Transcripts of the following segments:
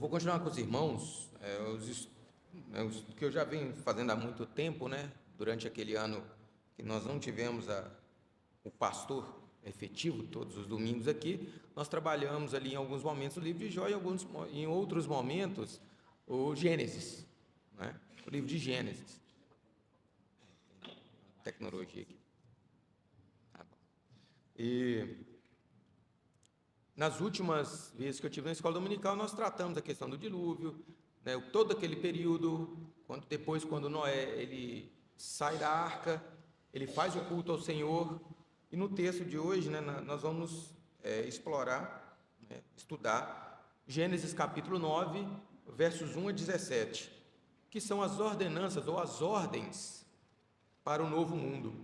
vou continuar com os irmãos, os que eu já venho fazendo há muito tempo, né? Durante aquele ano que nós não tivemos o pastor efetivo todos os domingos aqui, nós trabalhamos ali em alguns momentos o livro de Jó e em outros momentos o Gênesis, né? O livro de Gênesis. Tecnologia aqui. Tá bom. E nas últimas vezes que eu tive na escola dominical, nós tratamos a questão do dilúvio, né, todo aquele período, quando Noé ele sai da arca, ele faz o culto ao Senhor, e no texto de hoje, né, nós vamos explorar, né, estudar Gênesis capítulo 9, versos 1 a 17, que são as ordenanças ou as ordens para o novo mundo.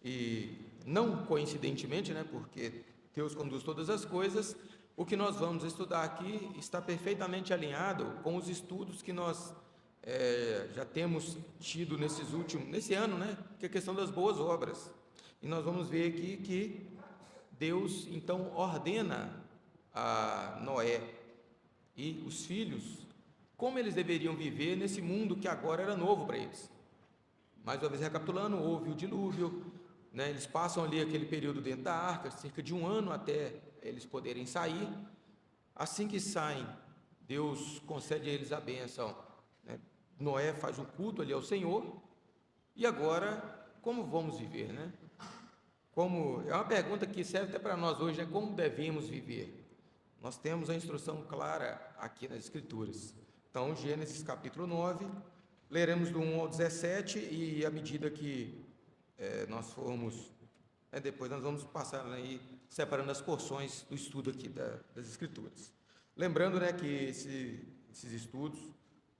E não coincidentemente, né, porque Deus conduz todas as coisas, o que nós vamos estudar aqui está perfeitamente alinhado com os estudos que nós já temos tido nesse ano, né, que é a questão das boas obras. E nós vamos ver aqui que Deus então ordena a Noé e os filhos como eles deveriam viver nesse mundo que agora era novo para eles. Mais uma vez recapitulando, houve o dilúvio, né? Eles passam ali aquele período dentro da arca, cerca de 1 ano até eles poderem sair. Assim que saem, Deus concede a eles a bênção, né? Noé faz um culto ali ao Senhor. E agora, como vamos viver, né? É uma pergunta que serve até para nós hoje, né? Como devemos viver? Nós temos a instrução clara aqui nas Escrituras. Então, Gênesis capítulo 9, leremos do 1 ao 17, e à medida que nós formos, depois nós vamos passar aí, separando as porções do estudo aqui das Escrituras. Lembrando, né, que esses estudos,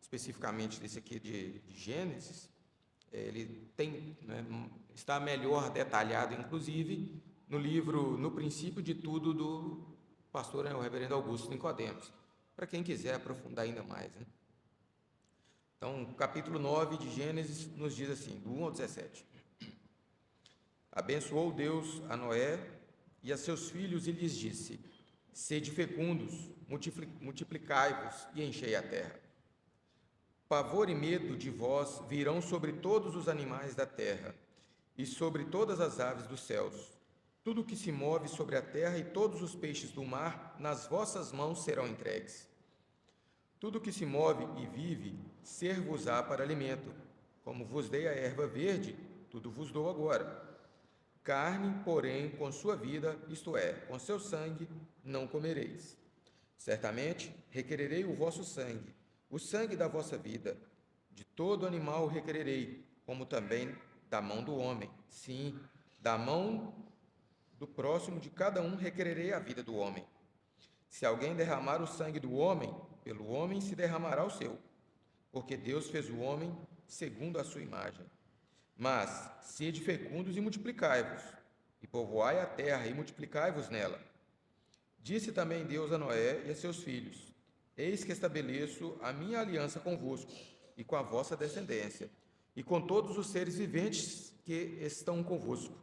especificamente desse aqui de Gênesis, ele está melhor detalhado, inclusive, no livro No Princípio de Tudo, do pastor, o reverendo Augusto Nicodemos, para quem quiser aprofundar ainda mais, né? Então, capítulo 9 de Gênesis nos diz assim, do 1 ao 17. Abençoou Deus a Noé e a seus filhos e lhes disse: sede fecundos, multiplicai-vos e enchei a terra. Pavor e medo de vós virão sobre todos os animais da terra e sobre todas as aves dos céus. Tudo o que se move sobre a terra e todos os peixes do mar, nas vossas mãos serão entregues. Tudo o que se move e vive, ser-vos-á para alimento. Como vos dei a erva verde, tudo vos dou agora. Carne, porém, com sua vida, isto é, com seu sangue, não comereis. Certamente requererei o vosso sangue, o sangue da vossa vida. De todo animal requererei, como também da mão do homem. Sim, da mão do próximo de cada um requererei a vida do homem. Se alguém derramar o sangue do homem, pelo homem se derramará o seu, porque Deus fez o homem segundo a sua imagem. Mas sede fecundos e multiplicai-vos, e povoai a terra e multiplicai-vos nela. Disse também Deus a Noé e a seus filhos: eis que estabeleço a minha aliança convosco e com a vossa descendência, e com todos os seres viventes que estão convosco,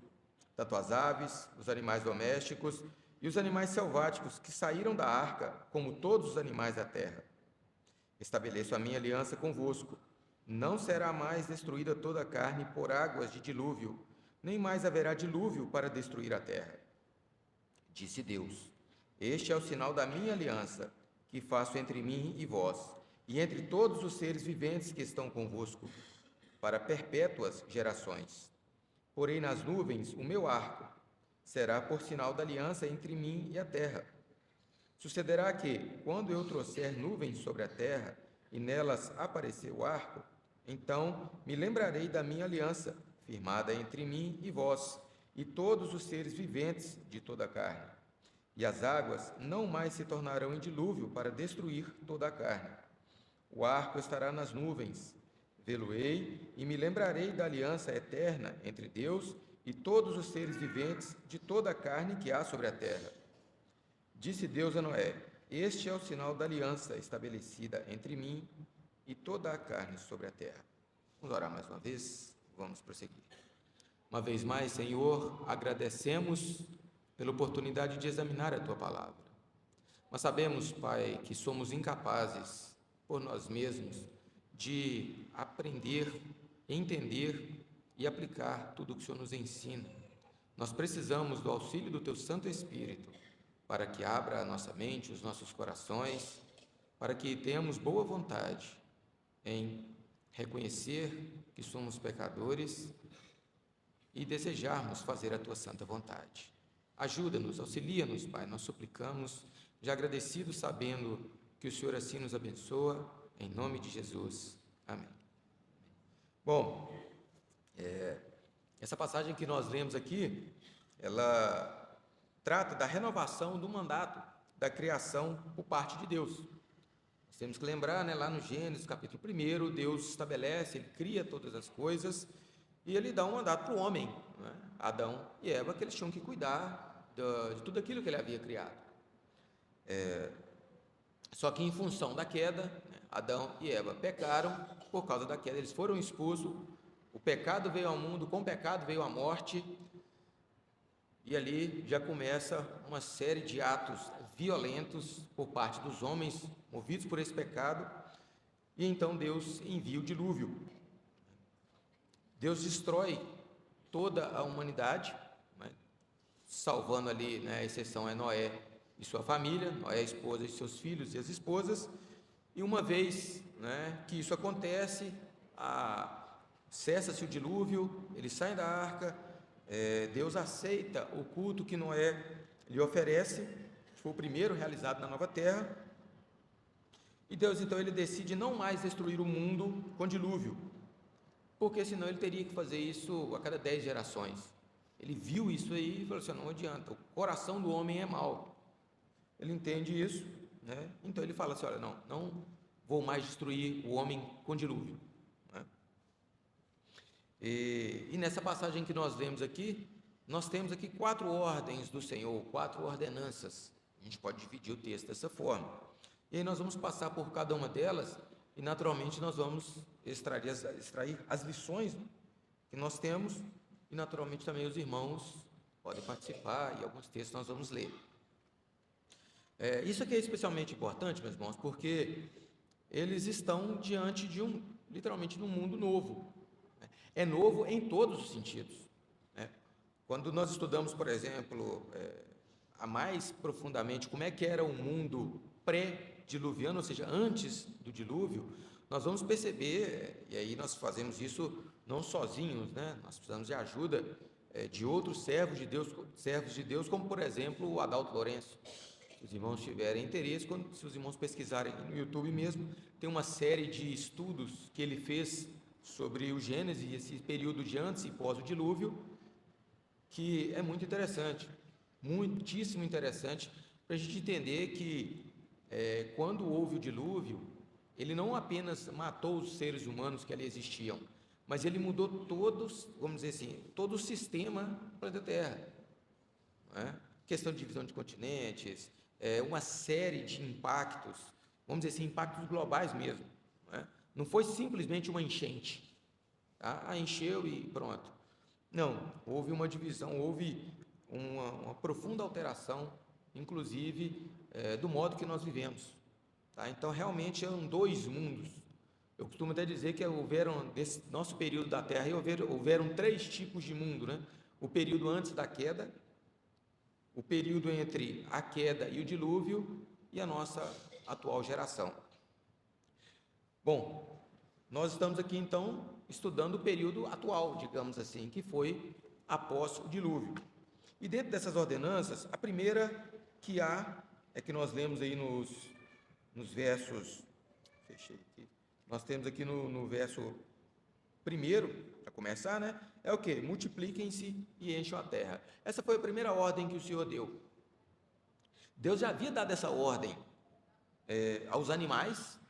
tanto as aves, os animais domésticos e os animais selváticos que saíram da arca, como todos os animais da terra. Estabeleço a minha aliança convosco. Não será mais destruída toda a carne por águas de dilúvio, nem mais haverá dilúvio para destruir a terra. Disse Deus: este é o sinal da minha aliança, que faço entre mim e vós, e entre todos os seres viventes que estão convosco, para perpétuas gerações. Porei nas nuvens o meu arco, será por sinal da aliança entre mim e a terra. Sucederá que, quando eu trouxer nuvens sobre a terra, e nelas aparecer o arco, então me lembrarei da minha aliança, firmada entre mim e vós, e todos os seres viventes de toda a carne. E as águas não mais se tornarão em dilúvio para destruir toda a carne. O arco estará nas nuvens. Vê-lo-ei e me lembrarei da aliança eterna entre Deus e todos os seres viventes de toda a carne que há sobre a terra. Disse Deus a Noé: este é o sinal da aliança estabelecida entre mim e toda a carne sobre a terra. Vamos orar mais uma vez? Vamos prosseguir. Uma vez mais, Senhor, agradecemos pela oportunidade de examinar a Tua Palavra. Nós sabemos, Pai, que somos incapazes por nós mesmos de aprender, entender e aplicar tudo o que o Senhor nos ensina. Nós precisamos do auxílio do Teu Santo Espírito para que abra a nossa mente, os nossos corações, para que tenhamos boa vontade em reconhecer que somos pecadores e desejarmos fazer a Tua santa vontade. Ajuda-nos, auxilia-nos, Pai, nós suplicamos, já agradecidos, sabendo que o Senhor assim nos abençoa, em nome de Jesus. Amém. Bom, essa passagem que nós lemos aqui, ela trata da renovação do mandato da criação por parte de Deus. Nós temos que lembrar, lá no Gênesis, capítulo 1, Deus estabelece, Ele cria todas as coisas e Ele dá um mandato para o homem, Adão e Eva, que eles tinham que cuidar de tudo aquilo que Ele havia criado. Só que em função da queda, Adão e Eva pecaram, por causa da queda eles foram expulsos, o pecado veio ao mundo, com o pecado veio a morte, e ali já começa uma série de atos violentos por parte dos homens, movidos por esse pecado, e então Deus envia o dilúvio. Deus destrói toda a humanidade, salvando ali, a exceção é Noé e sua família, Noé, a esposa e seus filhos e as esposas, e uma vez que isso acontece, cessa-se o dilúvio, eles saem da arca, Deus aceita o culto que Noé lhe oferece, que foi o primeiro realizado na nova terra, e Deus então ele decide não mais destruir o mundo com dilúvio, porque senão ele teria que fazer isso a cada 10 gerações. Ele viu isso aí e falou assim: não adianta, o coração do homem é mau. Ele entende isso, então ele fala assim: olha, não vou mais destruir o homem com dilúvio. E nessa passagem que nós lemos aqui, nós temos aqui 4 ordens do Senhor, 4 ordenanças. A gente pode dividir o texto dessa forma. E aí nós vamos passar por cada uma delas e naturalmente nós vamos extrair as lições que nós temos, e naturalmente também os irmãos podem participar e alguns textos nós vamos ler. Isso aqui é especialmente importante, meus irmãos, porque eles estão diante de literalmente de um mundo novo. É novo em todos os sentidos. Quando nós estudamos, por exemplo, mais profundamente como é que era o mundo pré-diluviano, ou seja, antes do dilúvio, nós vamos perceber, e aí nós fazemos isso não sozinhos, nós precisamos de ajuda de outros servos de Deus, como por exemplo o Adalto Lourenço. Se os irmãos tiverem interesse, se os irmãos pesquisarem no YouTube mesmo, tem uma série de estudos que ele fez sobre o Gênesis e esse período de antes e pós o dilúvio, que é muito interessante, muitíssimo interessante, para a gente entender que quando houve o dilúvio, ele não apenas matou os seres humanos que ali existiam, mas ele mudou todos, vamos dizer assim, todo o sistema do planeta Terra. Questão de divisão de continentes, uma série de impactos, vamos dizer assim, impactos globais mesmo. Não foi simplesmente uma enchente, encheu e pronto. Não, houve uma divisão, houve uma profunda alteração, inclusive do modo que nós vivemos. Então, realmente, eram 2 mundos. Eu costumo até dizer que nesse nosso período da Terra, houveram 3 tipos de mundo. O período antes da queda, o período entre a queda e o dilúvio, e a nossa atual geração. Bom, nós estamos aqui, então, estudando o período atual, digamos assim, que foi após o dilúvio. E dentro dessas ordenanças, a primeira que há, que nós lemos aí nos versos, fechei aqui, nós temos aqui no verso 1, para começar, é o quê? Multipliquem-se e encham a terra. Essa foi a primeira ordem que o Senhor deu. Deus já havia dado essa ordem aos animais,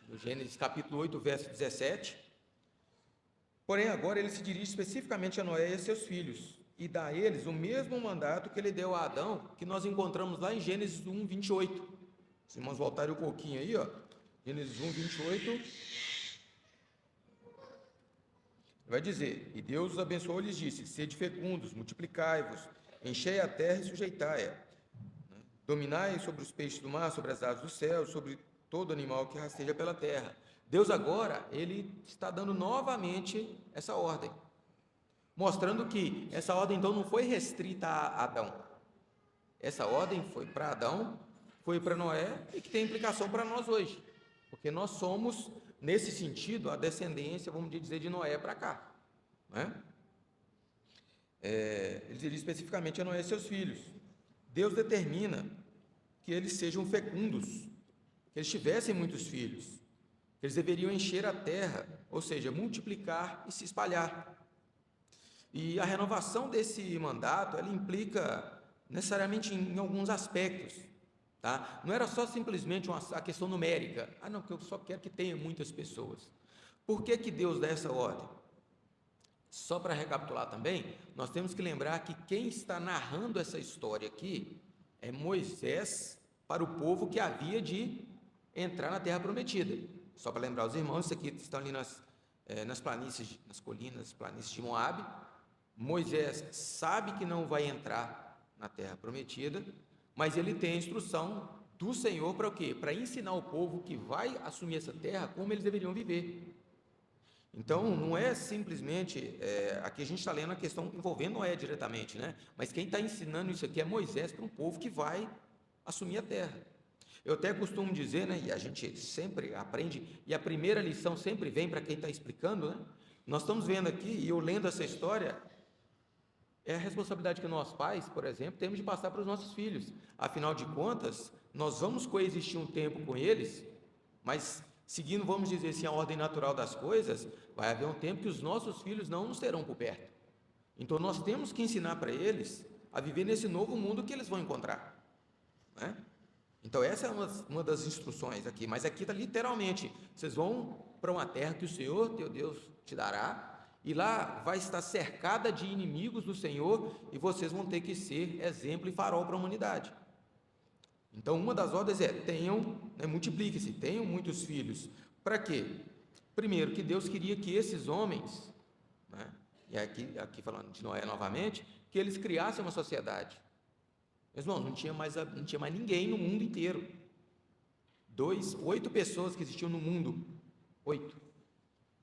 no Gênesis capítulo 8, verso 17, porém agora ele se dirige especificamente a Noé e a seus filhos, e dá a eles o mesmo mandato que ele deu a Adão, que nós encontramos lá em Gênesis 1, 28, se irmãos voltarem um pouquinho aí, Gênesis 1, 28, vai dizer: e Deus os abençoou e lhes disse: sede fecundos, multiplicai-vos, enchei a terra e sujeitai-a. Dominai sobre os peixes do mar, sobre as aves do céu, sobre todo animal que rasteja pela terra. Deus agora, ele está dando novamente essa ordem, mostrando que essa ordem então não foi restrita a Adão. Essa ordem foi para Adão, foi para Noé e que tem implicação para nós hoje, porque nós somos, nesse sentido, a descendência, vamos dizer, de Noé para cá, né? Ele diz especificamente a Noé e seus filhos. Deus determina que eles sejam fecundos, que eles tivessem muitos filhos, que eles deveriam encher a terra, ou seja, multiplicar e se espalhar. E a renovação desse mandato, ela implica necessariamente em alguns aspectos, tá? Não era só simplesmente a questão numérica. Não, porque eu só quero que tenha muitas pessoas. Por que que Deus dá essa ordem? Só para recapitular também, nós temos que lembrar que quem está narrando essa história aqui é Moisés para o povo que havia de entrar na Terra Prometida. Só para lembrar os irmãos, isso aqui estão ali nas planícies, nas colinas, planícies de Moabe. Moisés sabe que não vai entrar na Terra Prometida, mas ele tem a instrução do Senhor para o quê? Para ensinar o povo que vai assumir essa terra como eles deveriam viver. Então, não é simplesmente, aqui a gente está lendo a questão envolvendo Noé diretamente, né? Mas quem está ensinando isso aqui é Moisés para um povo que vai assumir a terra. Eu até costumo dizer, né, e a gente sempre aprende, e a primeira lição sempre vem para quem está explicando, né? Nós estamos vendo aqui, e eu lendo essa história, é a responsabilidade que nós pais, por exemplo, temos de passar para os nossos filhos. Afinal de contas, nós vamos coexistir um tempo com eles, mas seguindo, vamos dizer assim, a ordem natural das coisas, vai haver um tempo que os nossos filhos não nos terão por perto. Então, nós temos que ensinar para eles a viver nesse novo mundo que eles vão encontrar, né? Então, essa é uma das instruções aqui, mas aqui está literalmente, vocês vão para uma terra que o Senhor, teu Deus, te dará, e lá vai estar cercada de inimigos do Senhor, e vocês vão ter que ser exemplo e farol para a humanidade. Então, uma das ordens é, multiplique-se, tenham muitos filhos. Para quê? Primeiro, que Deus queria que esses homens, né, e aqui falando de Noé novamente, que eles criassem uma sociedade. Meus irmãos, não tinha mais ninguém no mundo inteiro. 8 pessoas que existiam no mundo. 8.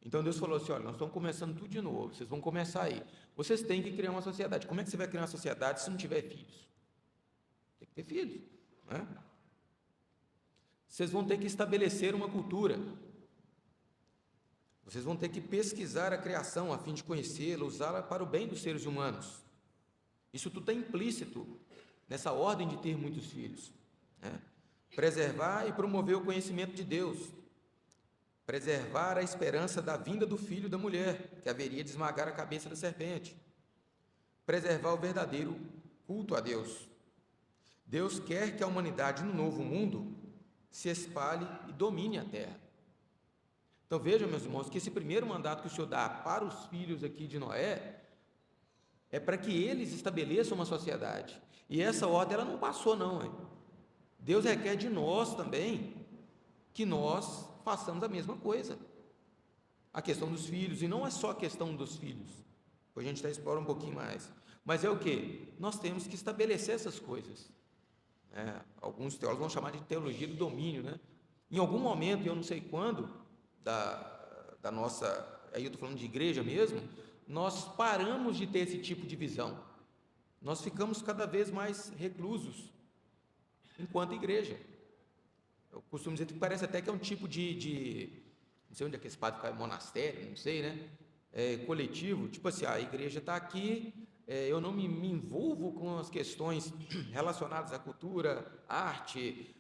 Então, Deus falou assim, olha, nós estamos começando tudo de novo, vocês vão começar aí. Vocês têm que criar uma sociedade. Como é que você vai criar uma sociedade se não tiver filhos? Tem que ter filhos, né? Vocês vão ter que estabelecer uma cultura. Vocês vão ter que pesquisar a criação a fim de conhecê-la, usá-la para o bem dos seres humanos. Isso tudo está implícito nessa ordem de ter muitos filhos, né? Preservar e promover o conhecimento de Deus. Preservar a esperança da vinda do filho da mulher, que haveria de esmagar a cabeça da serpente. Preservar o verdadeiro culto a Deus. Deus quer que a humanidade no novo mundo se espalhe e domine a terra. Então vejam, meus irmãos, que esse primeiro mandato que o Senhor dá para os filhos aqui de Noé é para que eles estabeleçam uma sociedade. E essa ordem ela não passou não, hein? Deus requer de nós também que nós façamos a mesma coisa. A questão dos filhos, e não é só a questão dos filhos, depois a gente explora um pouquinho mais, mas é o que? Nós temos que estabelecer essas coisas. Alguns teólogos vão chamar de teologia do domínio, né? Em algum momento, eu não sei quando, da nossa, aí eu estou falando de igreja mesmo, nós paramos de ter esse tipo de visão. Nós ficamos cada vez mais reclusos enquanto igreja. Eu costumo dizer que parece até que é um tipo não sei onde é que esse padre fica, monastério, não sei, né? Coletivo, tipo assim, a igreja está aqui, eu não me envolvo com as questões relacionadas à cultura, arte,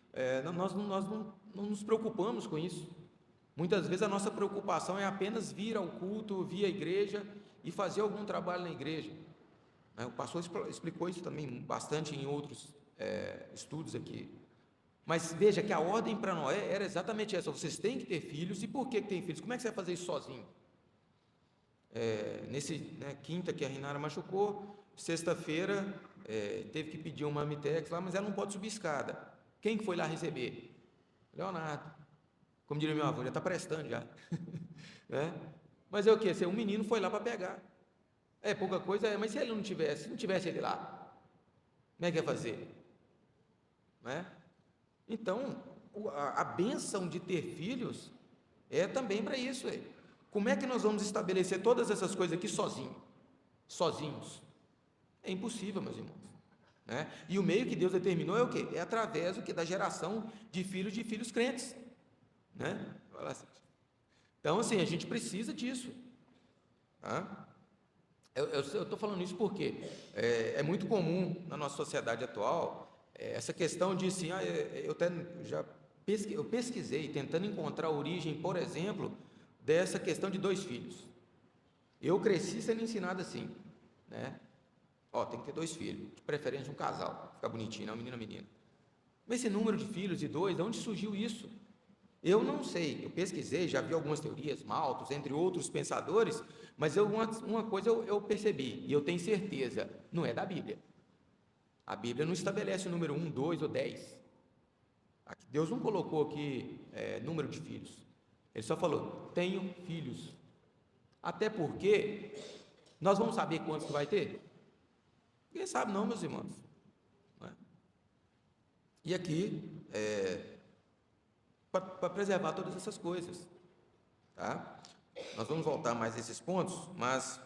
nós não nos preocupamos com isso. Muitas vezes a nossa preocupação é apenas vir ao culto, vir à igreja e fazer algum trabalho na igreja. O pastor explicou isso também bastante em outros estudos aqui. Mas veja que a ordem para Noé era exatamente essa: vocês têm que ter filhos. E por que tem filhos? Como é que você vai fazer isso sozinho? Quinta que a Rinara machucou, sexta-feira teve que pedir uma Amitex lá, mas ela não pode subir escada. Quem foi lá receber? Leonardo. Como diria meu avô, já está prestando já. Mas é o quê? Um menino foi lá para pegar. É pouca coisa, mas se ele não tivesse ele lá, como é que ia fazer? né? Então, a bênção de ter filhos é também para isso. Como é que nós vamos estabelecer todas essas coisas aqui sozinhos? É impossível, meus irmãos, né? E o meio que Deus determinou é o quê? É através da geração de filhos crentes, né? Então, assim, a gente precisa disso, tá? Eu estou falando isso porque é muito comum na nossa sociedade atual essa questão de assim, eu pesquisei tentando encontrar a origem, por exemplo, dessa questão de 2 filhos. Eu cresci sendo ensinado assim, né? Tem que ter 2 filhos, de preferência um casal, ficar bonitinho, não, menino, menina. Mas esse número de filhos de 2, de onde surgiu isso? Eu não sei, eu pesquisei, já vi algumas teorias, Malthus, entre outros pensadores, mas uma coisa eu percebi, e eu tenho certeza, não é da Bíblia. A Bíblia não estabelece o número 1, 2 ou 10. Deus não colocou aqui número de filhos. Ele só falou, tenham filhos. Até porque, nós vamos saber quantos que vai ter? Ninguém sabe não, meus irmãos. Não é? E aqui, para preservar todas essas coisas, tá? Nós vamos voltar mais a esses pontos, mas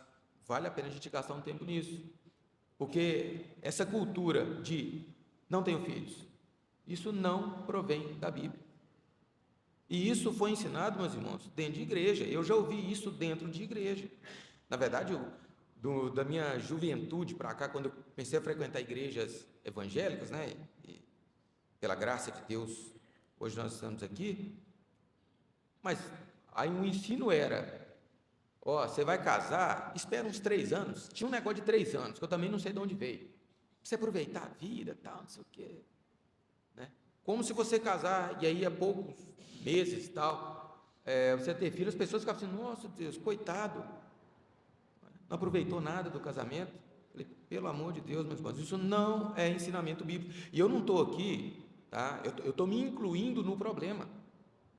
vale a pena a gente gastar um tempo nisso, porque essa cultura de não tenho filhos, isso não provém da Bíblia, e isso foi ensinado, meus irmãos, dentro de igreja. Eu já ouvi isso dentro de igreja. Na verdade, da minha juventude para cá, quando eu comecei a frequentar igrejas evangélicas, né, e pela graça de Deus, hoje nós estamos aqui, mas aí o ensino era, você vai casar, espera uns 3 anos, tinha um negócio de 3 anos, que eu também não sei de onde veio, pra você aproveitar a vida, tal, não sei o quê, né? Como se você casar, e aí há poucos meses, tal, você ter filho, as pessoas ficavam assim, nossa Deus, coitado, não aproveitou nada do casamento. Falei, pelo amor de Deus, meus irmãos, isso não é ensinamento bíblico, e eu não estou aqui, tá? Eu estou me incluindo no problema,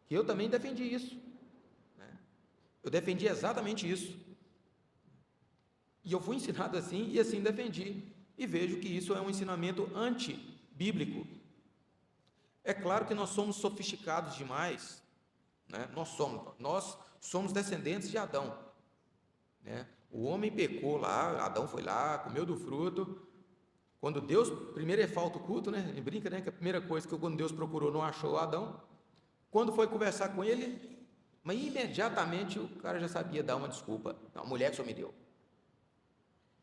que eu também defendi isso, né? Eu defendi exatamente isso, e eu fui ensinado assim, e assim defendi, e vejo que isso é um ensinamento antibíblico. É claro que nós somos sofisticados demais, né? Nós somos descendentes de Adão, né? O homem pecou lá, Adão foi lá, comeu do fruto. Quando Deus, primeiro falta o culto, né? Ele brinca, né? Que a primeira coisa que quando Deus procurou não achou Adão. Quando foi conversar com ele, mas imediatamente o cara já sabia dar uma desculpa. Não, a mulher que só me deu.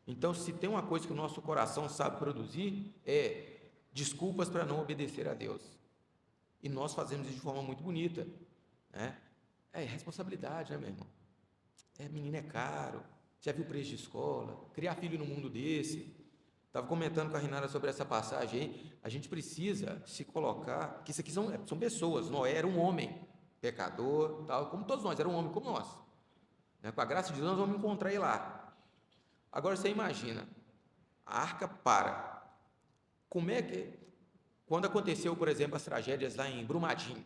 Então, se tem uma coisa que o nosso coração sabe produzir, é desculpas para não obedecer a Deus. E nós fazemos isso de forma muito bonita, né? É responsabilidade, né, meu irmão? Menino é caro, já viu o preço de escola, criar filho no mundo desse. Estava comentando com a Renata sobre essa passagem aí. A gente precisa se colocar, que isso aqui são pessoas. Noé era um homem, pecador, tal, como todos nós, era um homem como nós, né? Com a graça de Deus, nós vamos encontrar ele lá. Agora você imagina, a arca para. Como é que, quando aconteceu, por exemplo, as tragédias lá em Brumadinho,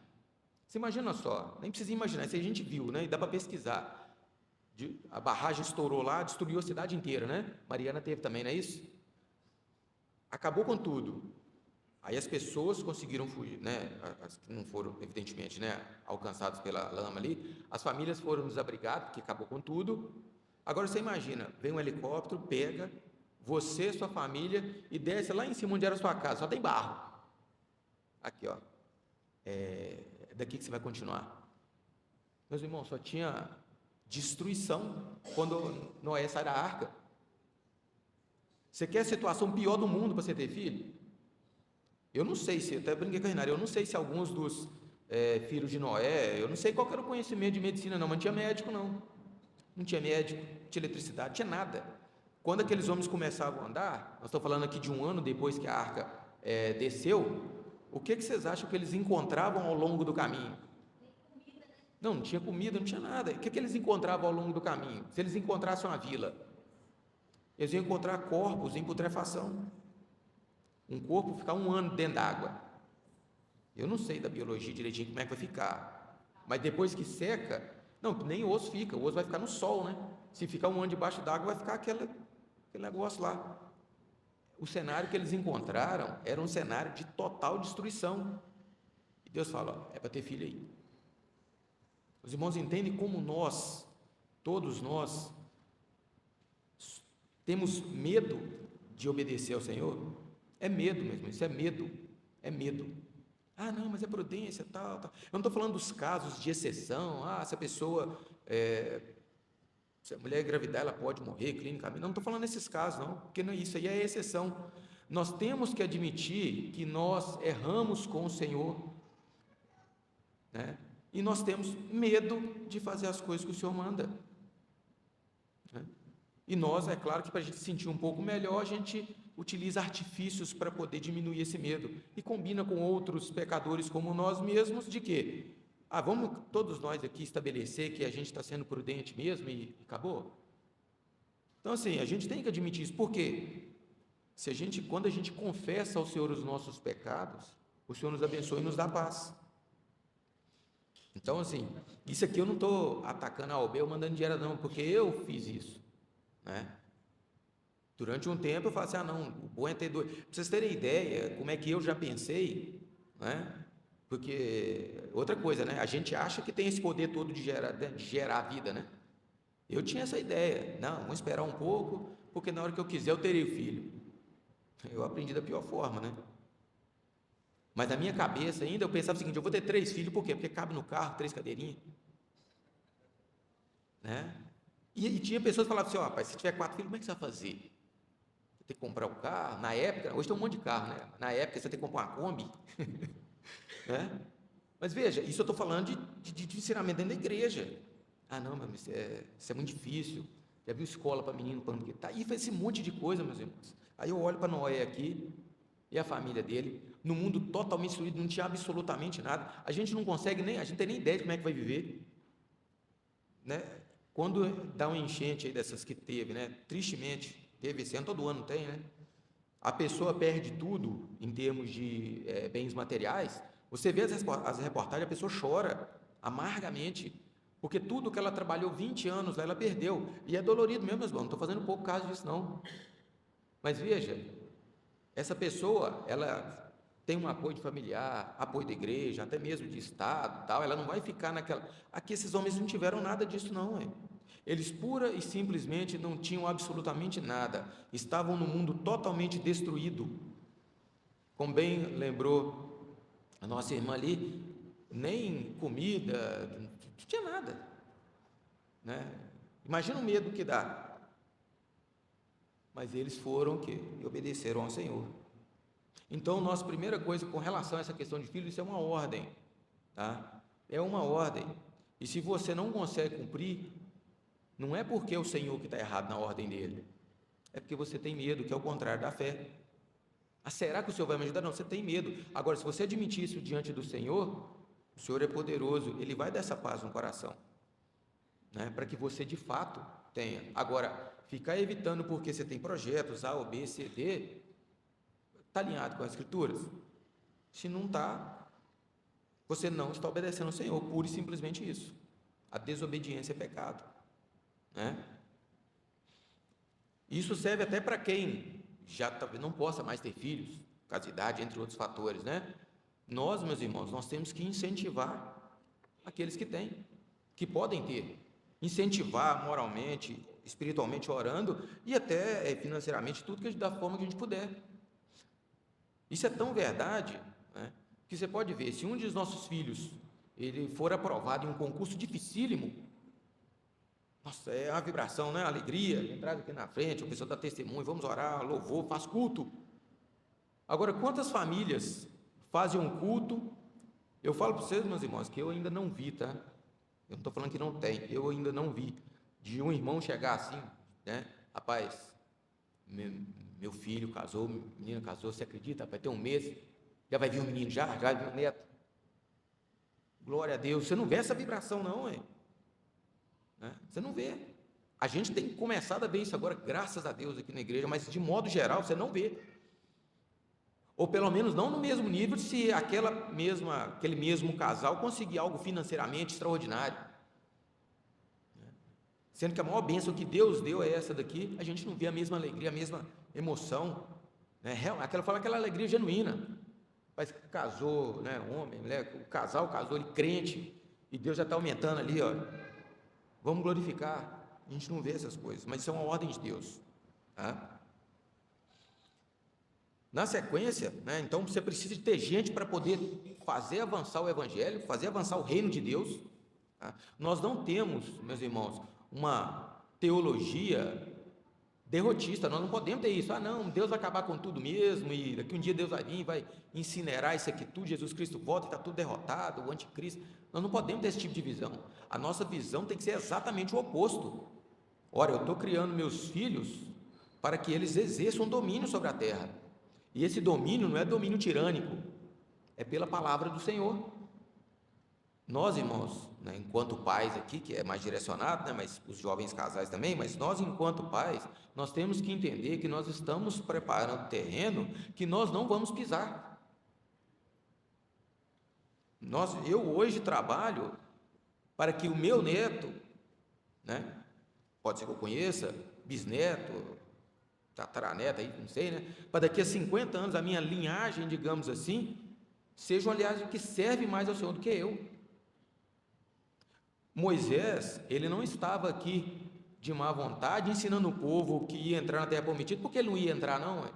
você imagina só, nem precisa imaginar, isso a gente viu, né? E dá para pesquisar. A barragem estourou lá, destruiu a cidade inteira, né? Mariana teve também, não é isso? Acabou com tudo. Aí as pessoas conseguiram fugir, né? As que não foram, evidentemente, né, alcançadas pela lama ali. As famílias foram desabrigadas, porque acabou com tudo. Agora você imagina, vem um helicóptero, pega você, sua família, e desce lá em cima onde era a sua casa, só tem barro. Aqui, ó. É daqui que você vai continuar. Meus irmãos, só tinha destruição quando Noé sai da arca. Você quer a situação pior do mundo para você ter filho? Eu não sei se, até brinquei com a Renata, eu não sei se alguns dos filhos de Noé, eu não sei qual era o conhecimento de medicina não, mas não tinha médico não tinha médico, não tinha eletricidade, não tinha nada. Quando aqueles homens começavam a andar, nós estamos falando aqui de 1 ano depois que a arca desceu, o que vocês acham que eles encontravam ao longo do caminho? Não tinha comida, não tinha nada. O que eles encontravam ao longo do caminho? Se eles encontrassem uma vila, eles iam encontrar corpos em putrefação. Um corpo ficar 1 ano dentro d'água. Eu não sei da biologia direitinho como é que vai ficar, mas depois que seca, não, nem o osso fica, o osso vai ficar no sol, né? Se ficar 1 ano debaixo d'água, vai ficar aquele negócio lá. o cenário que eles encontraram era um cenário de total destruição. E Deus fala: ó, é para ter filho aí. Os irmãos entendem como nós, todos nós, temos medo de obedecer ao Senhor? É medo mesmo, isso é medo, é medo. Ah, não, mas é prudência, tal, tal. Eu não estou falando dos casos de exceção. Ah, se a pessoa, se a mulher engravidar, ela pode morrer clinicamente. Não estou falando desses casos, não, porque não, isso aí é exceção. Nós temos que admitir que nós erramos com o Senhor, né? E nós temos medo de fazer as coisas que o Senhor manda, né? E nós, é claro que para a gente se sentir um pouco melhor, a gente utiliza artifícios para poder diminuir esse medo, e combina com outros pecadores como nós mesmos, de que, vamos todos nós aqui estabelecer que a gente está sendo prudente mesmo e acabou? Então, assim, a gente tem que admitir isso, porque quando a gente confessa ao Senhor os nossos pecados, o Senhor nos abençoa e nos dá paz. Então, assim, isso aqui eu não estou atacando a OB ou mandando dinheiro, não, porque eu fiz isso, né? Durante um tempo eu falei assim: não, o bom é ter dois. Para vocês terem ideia como é que eu já pensei, né? Porque, outra coisa, né? A gente acha que tem esse poder todo de gerar vida, né? Eu tinha essa ideia: não, vamos esperar um pouco, porque na hora que eu quiser eu terei filho. Eu aprendi da pior forma, né? Mas na minha cabeça ainda eu pensava o seguinte: eu vou ter 3 filhos, por quê? Porque cabe no carro, 3 cadeirinhas, né? E tinha pessoas que falavam assim: ó, rapaz, se tiver 4 filhos, como é que você vai fazer? Você tem que comprar um carro. Na época, hoje tem um monte de carro, né? Na época você tem que comprar uma Kombi, né? Mas veja, isso eu estou falando de ensinamento dentro da igreja. Não, mas isso é muito difícil. Já viu escola para menino, para tá? E fez esse monte de coisa, meus irmãos. Aí eu olho para Noé aqui e a família dele, no mundo totalmente destruído, não tinha absolutamente nada. A gente não consegue nem, a gente não tem nem ideia de como é que vai viver, né? Quando dá uma enchente aí dessas que teve, né? Tristemente, teve esse ano, todo ano tem, né? A pessoa perde tudo em termos de bens materiais. Você vê as reportagens, a pessoa chora amargamente, porque tudo que ela trabalhou 20 anos lá, ela perdeu. E é dolorido mesmo, meus irmãos, não estou fazendo pouco caso disso, não. Mas veja, essa pessoa, ela tem um apoio de familiar, apoio da igreja, até mesmo de Estado, tal. Ela não vai ficar naquela... Aqui esses homens não tiveram nada disso, não, hein? Eles pura e simplesmente não tinham absolutamente nada, estavam no mundo totalmente destruído. Como bem lembrou a nossa irmã ali, nem comida, não tinha nada, né? Imagina o medo que dá. Mas eles foram e obedeceram ao Senhor. Então, nossa primeira coisa com relação a essa questão de filhos, isso é uma ordem, tá? É uma ordem. E se você não consegue cumprir, não é porque é o Senhor que está errado na ordem dele, é porque você tem medo, que é o contrário da fé. Será que o Senhor vai me ajudar? Não, você tem medo. Agora, se você admitir isso diante do Senhor, o Senhor é poderoso, Ele vai dar essa paz no coração, né? Para que você de fato tenha. Agora, ficar evitando porque você tem projetos A, ou B, C, D, está alinhado com as Escrituras? Se não está, você não está obedecendo ao Senhor, pura e simplesmente isso. A desobediência é pecado, né? Isso serve até para quem já talvez não possa mais ter filhos, por causa de idade, entre outros fatores, né? Nós, meus irmãos, nós temos que incentivar aqueles que têm, que podem ter, incentivar moralmente, espiritualmente orando e até financeiramente, tudo da forma que a gente puder. Isso é tão verdade, né, que você pode ver, se um dos nossos filhos ele for aprovado em um concurso dificílimo, nossa, é uma vibração, né? Uma alegria, entrar aqui na frente, o pessoal dá testemunho, vamos orar, louvor, faz culto. Agora, quantas famílias fazem um culto? Eu falo para vocês, meus irmãos, que eu ainda não vi, tá? Eu não estou falando que não tem, eu ainda não vi, de um irmão chegar assim, né? Rapaz, meu filho casou, menina casou, você acredita? Vai ter um mês, já vai vir um menino, já vai vir um neto. Glória a Deus, você não vê essa vibração não, hein? Né? Você não vê. A gente tem começado a ver isso agora, graças a Deus, aqui na igreja, mas de modo geral você não vê. Ou pelo menos não no mesmo nível se aquele mesmo casal conseguir algo financeiramente extraordinário. Sendo que a maior bênção que Deus deu é essa daqui, a gente não vê a mesma alegria, a mesma emoção. né? Aquela alegria genuína. Mas casou, né? Homem, mulher, o casal casou, ele crente, e Deus já está aumentando ali, ó. Vamos glorificar. A gente não vê essas coisas, mas isso é uma ordem de Deus, tá? Na sequência, né, então você precisa de ter gente para poder fazer avançar o Evangelho, fazer avançar o reino de Deus. Tá? Nós não temos, meus irmãos, uma teologia derrotista, nós não podemos ter isso. Ah, não, Deus vai acabar com tudo mesmo, e daqui um dia Deus vai vir e vai incinerar isso aqui tudo, Jesus Cristo volta e está tudo derrotado, o anticristo. Nós não podemos ter esse tipo de visão. A nossa visão tem que ser exatamente o oposto. Ora, eu estou criando meus filhos para que eles exerçam domínio sobre a terra. E esse domínio não é domínio tirânico, é pela palavra do Senhor. Nós, irmãos, né, enquanto pais aqui, que é mais direcionado, né, mas os jovens casais também, mas nós, enquanto pais, nós temos que entender que nós estamos preparando terreno que nós não vamos pisar. Eu hoje trabalho para que o meu neto, né, pode ser que eu conheça, bisneto, tataraneto, aí, não sei, né, para daqui a 50 anos a minha linhagem, digamos assim, seja uma linhagem que serve mais ao Senhor do que eu. Moisés, ele não estava aqui de má vontade ensinando o povo que ia entrar na terra prometida, porque ele não ia entrar, não.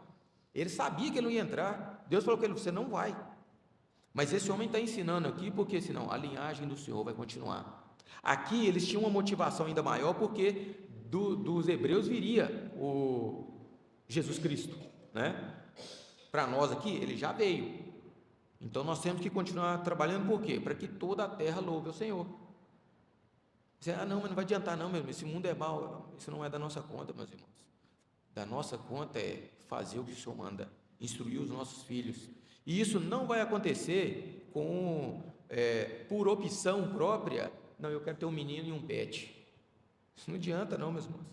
Ele sabia que ele não ia entrar. Deus falou com ele: você não vai. Mas esse homem está ensinando aqui porque senão a linhagem do Senhor vai continuar. Aqui eles tinham uma motivação ainda maior, porque dos hebreus viria o Jesus Cristo, né? Para nós aqui, ele já veio. Então nós temos que continuar trabalhando, por quê? Para que toda a terra louve o Senhor. Você, não, mas não vai adiantar não, meu irmão, esse mundo é mau. Isso não é da nossa conta, meus irmãos. Da nossa conta é fazer o que o Senhor manda, instruir os nossos filhos. E isso não vai acontecer por opção própria. Não, eu quero ter um menino e um pet. Isso não adianta não, meus irmãos.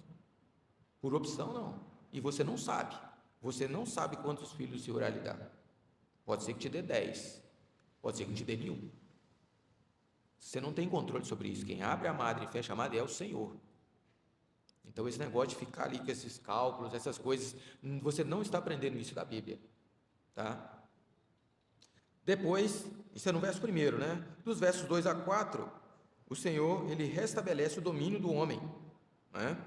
Por opção não. E você não sabe. Você não sabe quantos filhos o Senhor irá lhe dar. Pode ser que te dê 10. Pode ser que te dê 1000. Você não tem controle sobre isso. Quem abre a madre e fecha a madre é o Senhor. Então esse negócio de ficar ali com esses cálculos, essas coisas, você não está aprendendo isso da Bíblia, tá? Depois, isso é no verso 1º, né? Dos versos 2 a 4, o Senhor, ele restabelece o domínio do homem, né?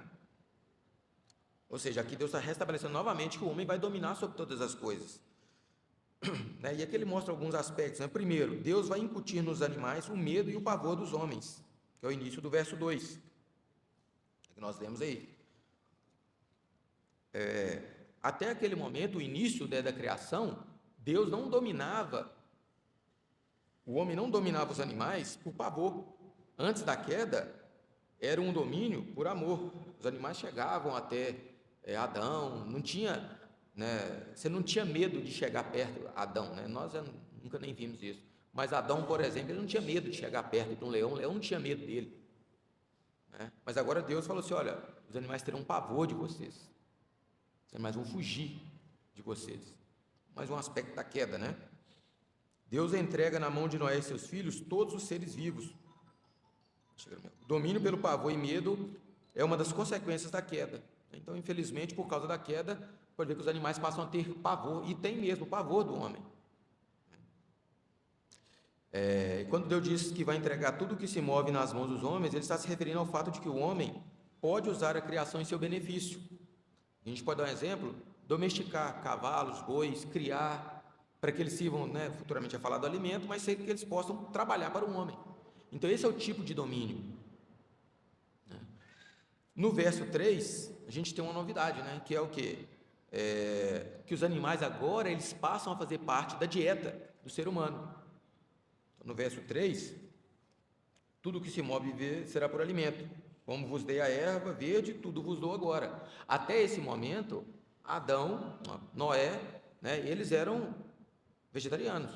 Ou seja, aqui Deus está restabelecendo novamente que o homem vai dominar sobre todas as coisas. E aqui ele mostra alguns aspectos, né? Primeiro, Deus vai incutir nos animais o medo e o pavor dos homens, que é o início do verso 2, que nós lemos aí. Até aquele momento, o início da criação, Deus não dominava, o homem não dominava os animais por pavor. Antes da queda, era um domínio por amor. Os animais chegavam até Adão, não tinha, né, você não tinha medo de chegar perto de Adão, né? Nós nunca nem vimos isso. Mas Adão, por exemplo, ele não tinha medo de chegar perto de um leão, o leão não tinha medo dele, né? Mas agora Deus falou assim: olha, os animais terão pavor de vocês, os animais vão fugir de vocês. Mais um aspecto da queda, né? Deus entrega na mão de Noé e seus filhos todos os seres vivos. Domínio pelo pavor e medo é uma das consequências da queda. Então, infelizmente, por causa da queda, pode ver que os animais passam a ter pavor, e tem mesmo pavor do homem. Quando Deus diz que vai entregar tudo o que se move nas mãos dos homens, Ele está se referindo ao fato de que o homem pode usar a criação em seu benefício. A gente pode dar um exemplo: domesticar cavalos, bois, criar, para que eles sirvam, né, futuramente é falado do alimento, mas que eles possam trabalhar para o homem. Então esse é o tipo de domínio. No verso 3, a gente tem uma novidade, né, que é o quê? Que os animais agora, eles passam a fazer parte da dieta do ser humano. No verso 3, tudo que se move e vê será por alimento. Como vos dei a erva verde, tudo vos dou agora. Até esse momento, Adão, Noé, né, eles eram vegetarianos.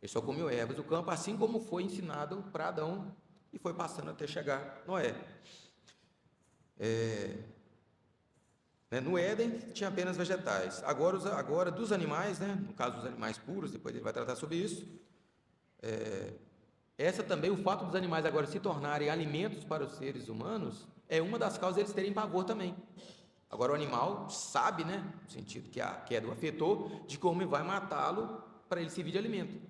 Eles só comiam ervas do campo, assim como foi ensinado para Adão e foi passando até chegar Noé. No Éden tinha apenas vegetais. Agora dos animais, né, no caso dos animais puros, depois ele vai tratar sobre isso. Essa também, o fato dos animais agora se tornarem alimentos para os seres humanos, é uma das causas deles terem pavor também. Agora o animal sabe, né, no sentido que a queda o afetou, de que o homem vai matá-lo para ele servir de alimento.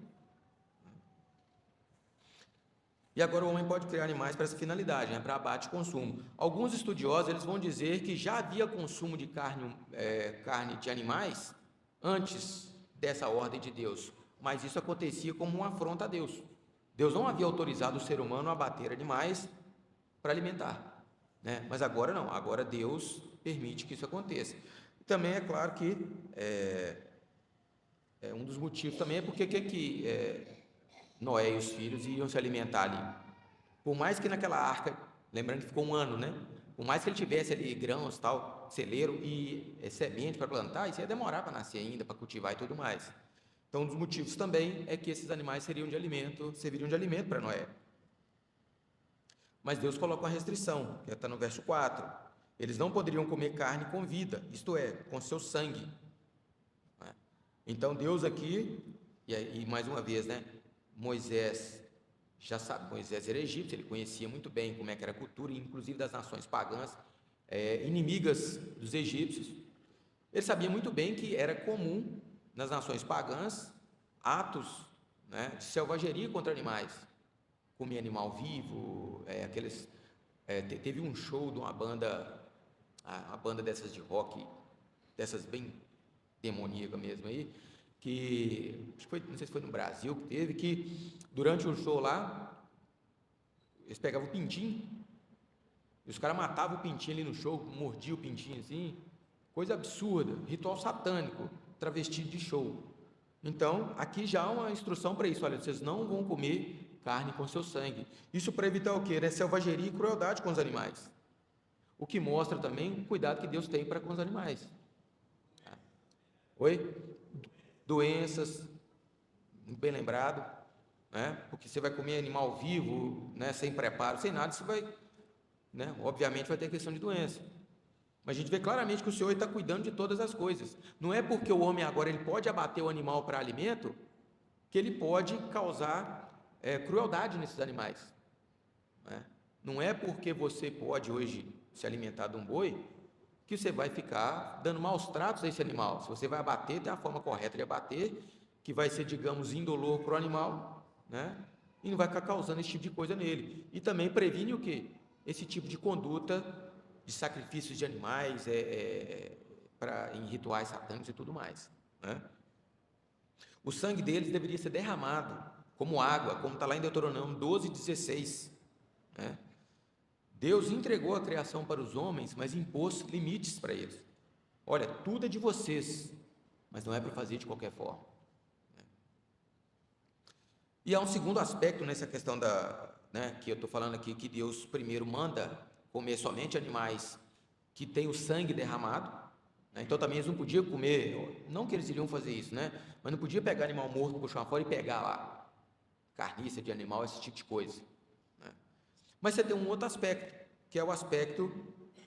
E agora o homem pode criar animais para essa finalidade, né, para abate e consumo. Alguns estudiosos eles vão dizer que já havia consumo de carne de animais antes dessa ordem de Deus, mas isso acontecia como uma afronta a Deus. Deus não havia autorizado o ser humano a abater animais para alimentar, né? Mas agora não, agora Deus permite que isso aconteça. E também é claro que um dos motivos também é porque Noé e os filhos iam se alimentar ali. Por mais que naquela arca, lembrando que ficou um ano, né? Por mais que ele tivesse ali grãos, tal, celeiro e semente para plantar, isso ia demorar para nascer ainda, para cultivar e tudo mais. Então, um dos motivos também é que esses animais serviriam de alimento para Noé. Mas Deus coloca uma restrição, que está no verso 4. Eles não poderiam comer carne com vida, isto é, com seu sangue. Então, Deus aqui, e mais uma vez, né? Moisés, já sabe, Moisés era egípcio, ele conhecia muito bem como é que era a cultura, inclusive das nações pagãs, inimigas dos egípcios. Ele sabia muito bem que era comum nas nações pagãs atos, né, de selvageria contra animais, comer animal vivo, teve um show de uma banda dessas de rock, dessas bem demoníacas mesmo aí, que acho que foi, não sei se foi no Brasil que teve, que durante o show lá, eles pegavam o pintinho, e os caras matavam o pintinho ali no show, mordiam o pintinho assim, coisa absurda, ritual satânico, travestido de show. Então, aqui já há uma instrução para isso, olha, vocês não vão comer carne com seu sangue. Isso para evitar o quê? Selvageria e crueldade com os animais. O que mostra também o cuidado que Deus tem para com os animais. Oi? Doenças, muito bem lembrado, né? Porque você vai comer animal vivo, né? Sem preparo, sem nada, você vai, né? Obviamente vai ter questão de doença. Mas a gente vê claramente que o Senhor está cuidando de todas as coisas. Não é porque o homem agora ele pode abater o animal para alimento que ele pode causar crueldade nesses animais, né? Não é porque você pode hoje se alimentar de um boi que você vai ficar dando maus tratos a esse animal. Se você vai abater, tem a forma correta de abater, que vai ser, digamos, indolor para o animal, né? E não vai ficar causando esse tipo de coisa nele. E também previne o quê? Esse tipo de conduta de sacrifícios de animais em rituais satânicos e tudo mais, né? O sangue deles deveria ser derramado como água, como está lá em Deuteronômio 12:16, né? Deus entregou a criação para os homens, mas impôs limites para eles. Olha, tudo é de vocês, mas não é para fazer de qualquer forma. E há um segundo aspecto nessa questão que eu estou falando aqui, que Deus primeiro manda comer somente animais que têm o sangue derramado, né? Então também eles não podiam comer, não que eles iriam fazer isso, né? Mas não podia pegar animal morto, puxar fora e pegar lá carniça de animal, esse tipo de coisa. Mas você tem um outro aspecto, que é o aspecto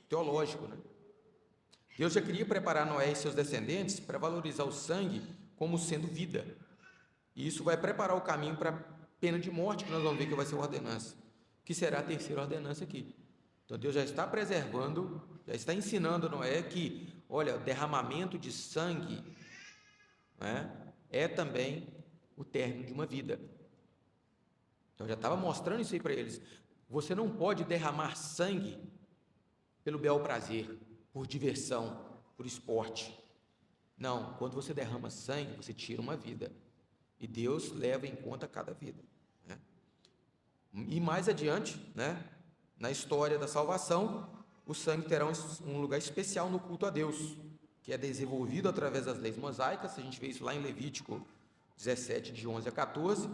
teológico, né? Deus já queria preparar Noé e seus descendentes para valorizar o sangue como sendo vida. E isso vai preparar o caminho para a pena de morte, que nós vamos ver que vai ser uma ordenança, que será a terceira ordenança aqui. Então Deus já está preservando, já está ensinando Noé que, olha, o derramamento de sangue, né, é também o término de uma vida. Então já estava mostrando isso aí para eles. Você não pode derramar sangue pelo bel prazer, por diversão, por esporte. Não, quando você derrama sangue, você tira uma vida. E Deus leva em conta cada vida, né? E mais adiante, né, na história da salvação, o sangue terá um lugar especial no culto a Deus, que é desenvolvido através das leis mosaicas. A gente vê isso lá em Levítico 17, de 11 a 14.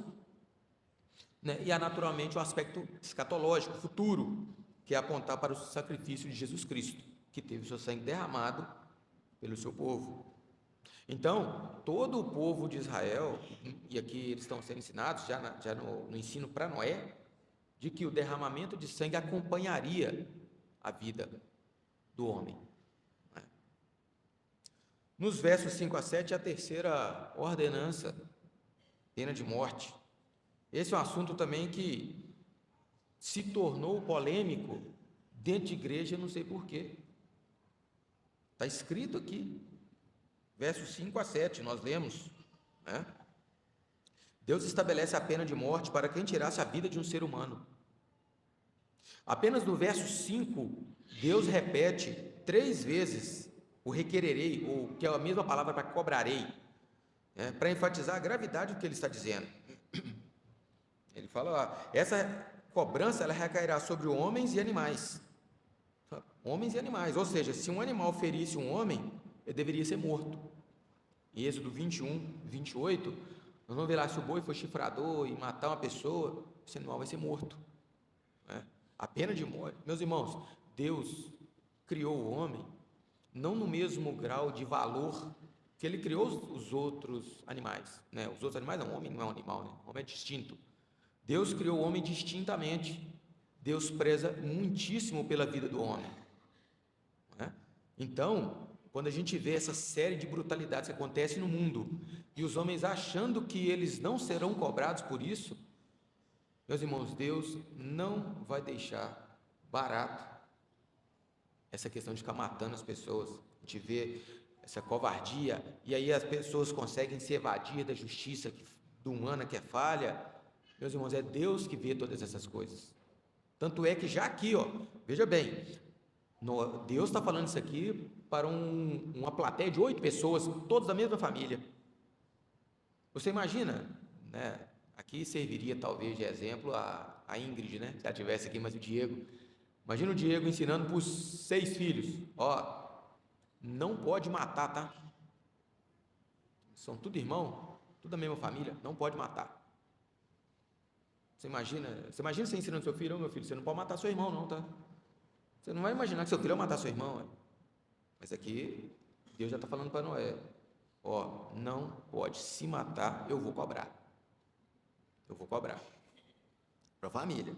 Né? E há naturalmente o aspecto escatológico, futuro, que é apontar para o sacrifício de Jesus Cristo, que teve o seu sangue derramado pelo seu povo. Então, todo o povo de Israel, e aqui eles estão sendo ensinados já no ensino para Noé, de que o derramamento de sangue acompanharia a vida do homem. Nos versos 5 a 7, a terceira ordenança, pena de morte. Esse é um assunto também que se tornou polêmico dentro de igreja, não sei porquê. Está escrito aqui, versos 5 a 7, nós lemos, né? Deus estabelece a pena de morte para quem tirasse a vida de um ser humano. Apenas no verso 5, Deus repete 3 vezes o requererei, ou que é a mesma palavra para cobrarei, né? Para enfatizar a gravidade do que ele está dizendo. Ele fala, essa cobrança ela recairá sobre homens e animais. Homens e animais, ou seja, se um animal ferisse um homem, ele deveria ser morto. Em Êxodo 21, 28, nós vamos ver lá, se o boi for chifrador e matar uma pessoa, esse animal vai ser morto, né? A pena de morte. Meus irmãos, Deus criou o homem não no mesmo grau de valor que ele criou os outros animais, né? Os outros animais não, o homem não é um animal, né? O homem é distinto. Deus criou o homem distintamente. Deus preza muitíssimo pela vida do homem, né? Então, quando a gente vê essa série de brutalidades que acontece no mundo e os homens achando que eles não serão cobrados por isso, meus irmãos, Deus não vai deixar barato essa questão de ficar matando as pessoas. A gente vê essa covardia e aí as pessoas conseguem se evadir da justiça humana que é falha. Meus irmãos, é Deus que vê todas essas coisas. Tanto é que já aqui, ó, veja bem, Deus está falando isso aqui para uma plateia de 8 pessoas, todos da mesma família. Você imagina, né? Aqui serviria talvez de exemplo a Ingrid, né? Se ela estivesse aqui, mas o Diego. Imagina o Diego ensinando para os 6 filhos: ó, não pode matar, tá? São tudo irmão, tudo da mesma família, não pode matar. Você imagina você ensinando seu filho: ô meu filho, você não pode matar seu irmão, não, tá? Você não vai imaginar que seu filho vai matar seu irmão, mas aqui Deus já está falando para Noé: ó, não pode, se matar, eu vou cobrar. Eu vou cobrar para a família.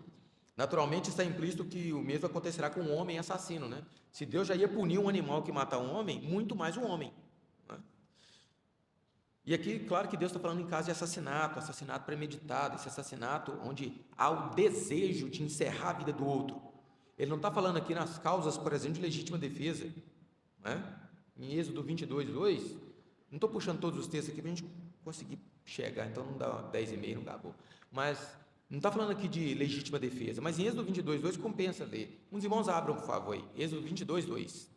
Naturalmente está implícito que o mesmo acontecerá com um homem assassino, né? Se Deus já ia punir um animal que mata um homem, muito mais um homem, né? E aqui, claro que Deus está falando em caso de assassinato premeditado, esse assassinato onde há o desejo de encerrar a vida do outro. Ele não está falando aqui nas causas, por exemplo, de legítima defesa, né? Em Êxodo 22, 2, não estou puxando todos os textos aqui para a gente conseguir chegar, então não dá 10 e meio, não acabou. Mas não está falando aqui de legítima defesa, mas em Êxodo 22, 2 compensa ler. Uns irmãos abram, por favor, aí. Êxodo 22, 2.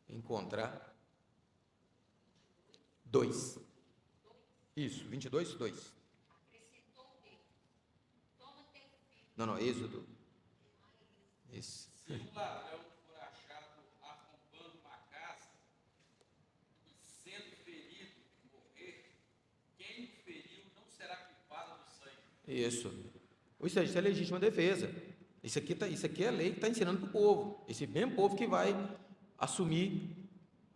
Encontrar 2. Isso, 22, 2. Não, Êxodo. Isso. Se um ladrão for achado arrombando uma casa e sendo ferido e morrer, quem o feriu não será culpado do sangue. Isso. Ou seja, isso é legítima defesa. Isso aqui é a lei que está ensinando para o povo. Esse mesmo povo que vai assumir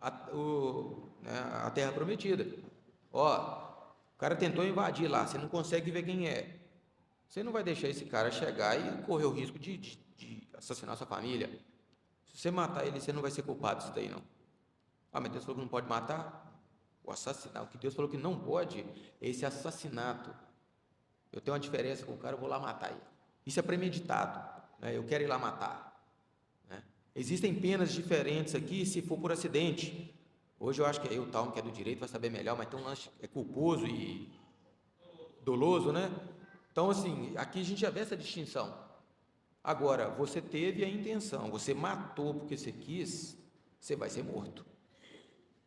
a terra prometida. Ó, o cara tentou invadir lá, você não consegue ver quem é. Você não vai deixar esse cara chegar e correr o risco de assassinar sua família. Se você matar ele, você não vai ser culpado disso daí, não. Ah, mas Deus falou que não pode matar? O assassinato, o que Deus falou que não pode é esse assassinato. Eu tenho uma diferença com o cara, eu vou lá matar ele. Isso é premeditado, né? Eu quero ir lá matar, né? Existem penas diferentes aqui se for por acidente. Hoje eu acho que aí o Talmo, que é do direito, vai saber melhor, mas tem um lance é culposo e doloso, né? Então, assim, aqui a gente já vê essa distinção. Agora, você teve a intenção, você matou porque você quis, você vai ser morto,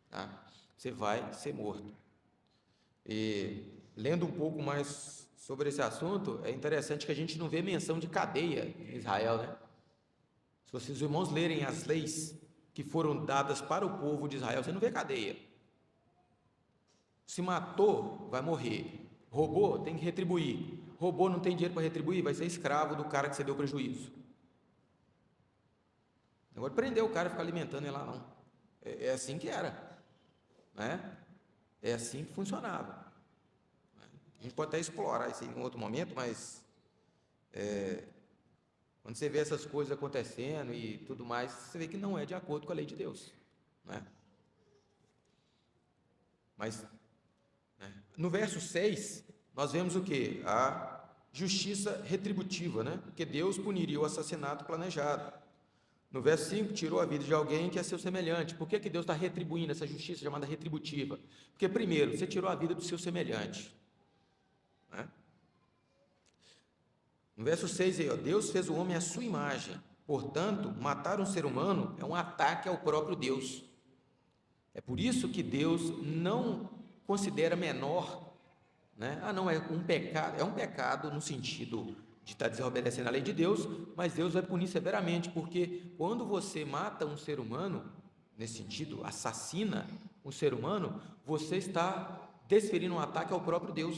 tá? Você vai ser morto. E lendo um pouco mais sobre esse assunto, é interessante que a gente não vê menção de cadeia em Israel, né? Se vocês irmãos lerem as leis que foram dadas para o povo de Israel, você não vê cadeia. Se matou, vai morrer. Roubou, tem que retribuir. Roubou, não tem dinheiro para retribuir, vai ser escravo do cara que você deu prejuízo. Agora prender o cara e ficar alimentando ele lá, não. É assim que era, né? É assim que funcionava. A gente pode até explorar isso em um outro momento, mas Quando você vê essas coisas acontecendo e tudo mais, você vê que não é de acordo com a lei de Deus, né? Mas, né, no verso 6, nós vemos o quê? A justiça retributiva, né? Porque Deus puniria o assassinato planejado. No verso 5, tirou a vida de alguém que é seu semelhante. Por que Deus está retribuindo essa justiça chamada retributiva? Porque, primeiro, você tirou a vida do seu semelhante, né? No verso 6, aí, ó, Deus fez o homem à sua imagem. Portanto, matar um ser humano é um ataque ao próprio Deus. É por isso que Deus não considera menor, né? Não, é um pecado no sentido de estar desobedecendo a lei de Deus, mas Deus vai punir severamente, porque quando você mata um ser humano, nesse sentido, assassina um ser humano, você está desferindo um ataque ao próprio Deus.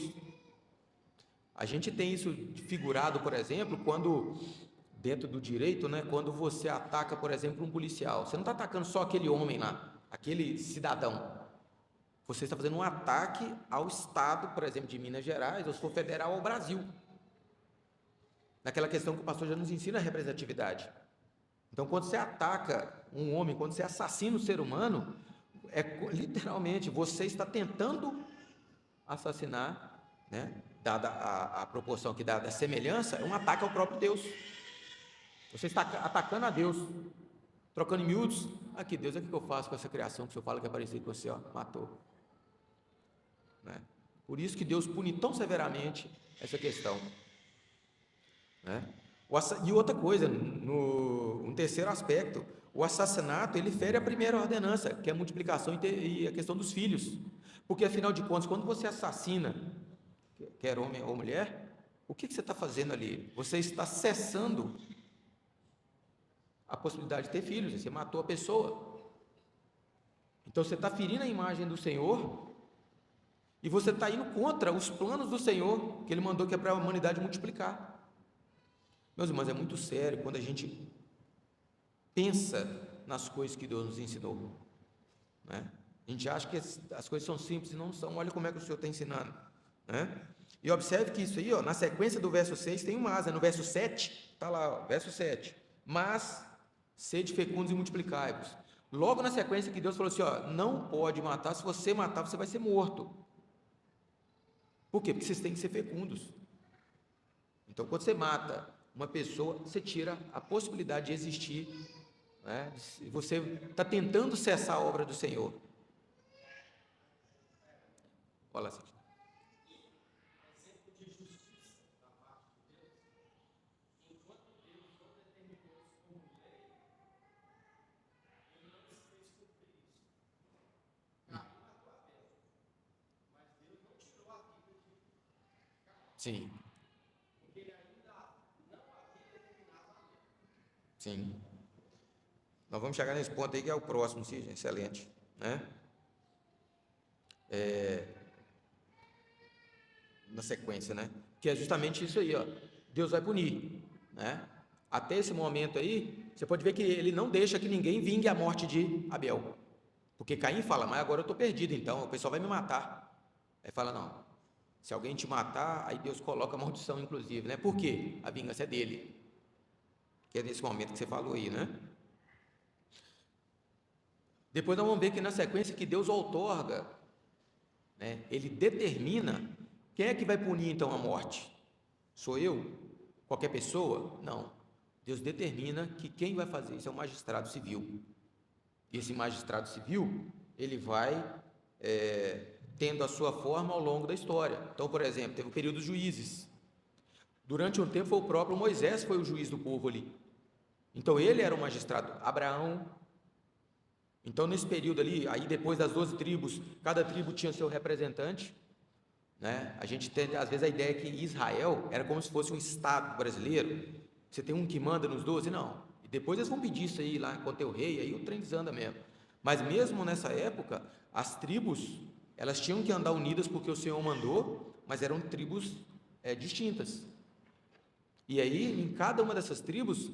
A gente tem isso figurado, por exemplo, quando, dentro do direito, né, quando você ataca, por exemplo, um policial. Você não está atacando só aquele homem lá, aquele cidadão. Você está fazendo um ataque ao Estado, por exemplo, de Minas Gerais, ou se for federal, ao Brasil. Naquela questão que o pastor já nos ensina a representatividade. Então, quando você ataca um homem, quando você assassina um ser humano, literalmente, você está tentando assassinar, né? Dada a proporção que dá da semelhança, é um ataque ao próprio Deus. Você está atacando a Deus, trocando em miúdos. Aqui, Deus, o que eu faço com essa criação que o senhor fala que é parecido com você, ó, matou, né? Por isso que Deus pune tão severamente essa questão, né? E outra coisa, um terceiro aspecto, o assassinato, ele fere a primeira ordenança, que é a multiplicação e a questão dos filhos, porque afinal de contas, quando você assassina, quer homem ou mulher, o que você está fazendo ali? Você está cessando a possibilidade de ter filhos, você matou a pessoa. Então você está ferindo a imagem do Senhor e você está indo contra os planos do Senhor, que Ele mandou que é para a humanidade multiplicar. Meus irmãos, é muito sério quando a gente pensa nas coisas que Deus nos ensinou, né? A gente acha que as coisas são simples e não são. Olha como é que o Senhor está ensinando, né? E observe que isso aí, ó, na sequência do verso 6 tem um mas, né? No verso 7, está lá, ó, verso 7, mas sede fecundos e multiplicai-vos. Logo na sequência que Deus falou assim, ó, não pode matar, se você matar você vai ser morto. Por quê? Porque vocês têm que ser fecundos. Então quando você mata uma pessoa, você tira a possibilidade de existir, né? Você está tentando cessar a obra do Senhor. Olha lá, sim. Sim. Nós vamos chegar nesse ponto aí que é o próximo, sim, excelente, né? Na sequência, né? Que é justamente isso aí, ó. Deus vai punir, né? Até esse momento aí, você pode ver que ele não deixa que ninguém vingue a morte de Abel. Porque Caim fala, mas agora eu estou perdido, então o pessoal vai me matar. Aí fala, não, se alguém te matar, aí Deus coloca a maldição, inclusive, né? Por quê? A vingança é dele. Que é nesse momento que você falou aí, né? Depois nós vamos ver que na sequência que Deus outorga, né? Ele determina quem é que vai punir então a morte. Sou eu? Qualquer pessoa? Não. Deus determina que quem vai fazer isso é o magistrado civil. E esse magistrado civil, ele vai tendo a sua forma ao longo da história. Então, por exemplo, teve o período dos juízes. Durante um tempo foi o próprio Moisés que foi o juiz do povo ali. Então ele era o magistrado. Abraão. Então nesse período ali, aí depois das 12 tribos, cada tribo tinha seu representante, né? A gente tem às vezes a ideia que Israel era como se fosse um estado brasileiro. Você tem um que manda nos 12? Não. E depois eles vão pedir isso aí lá, enquanto tem o rei, aí o trem desanda mesmo. Mas mesmo nessa época, as tribos, elas tinham que andar unidas porque o Senhor mandou, mas eram tribos distintas. E aí, em cada uma dessas tribos,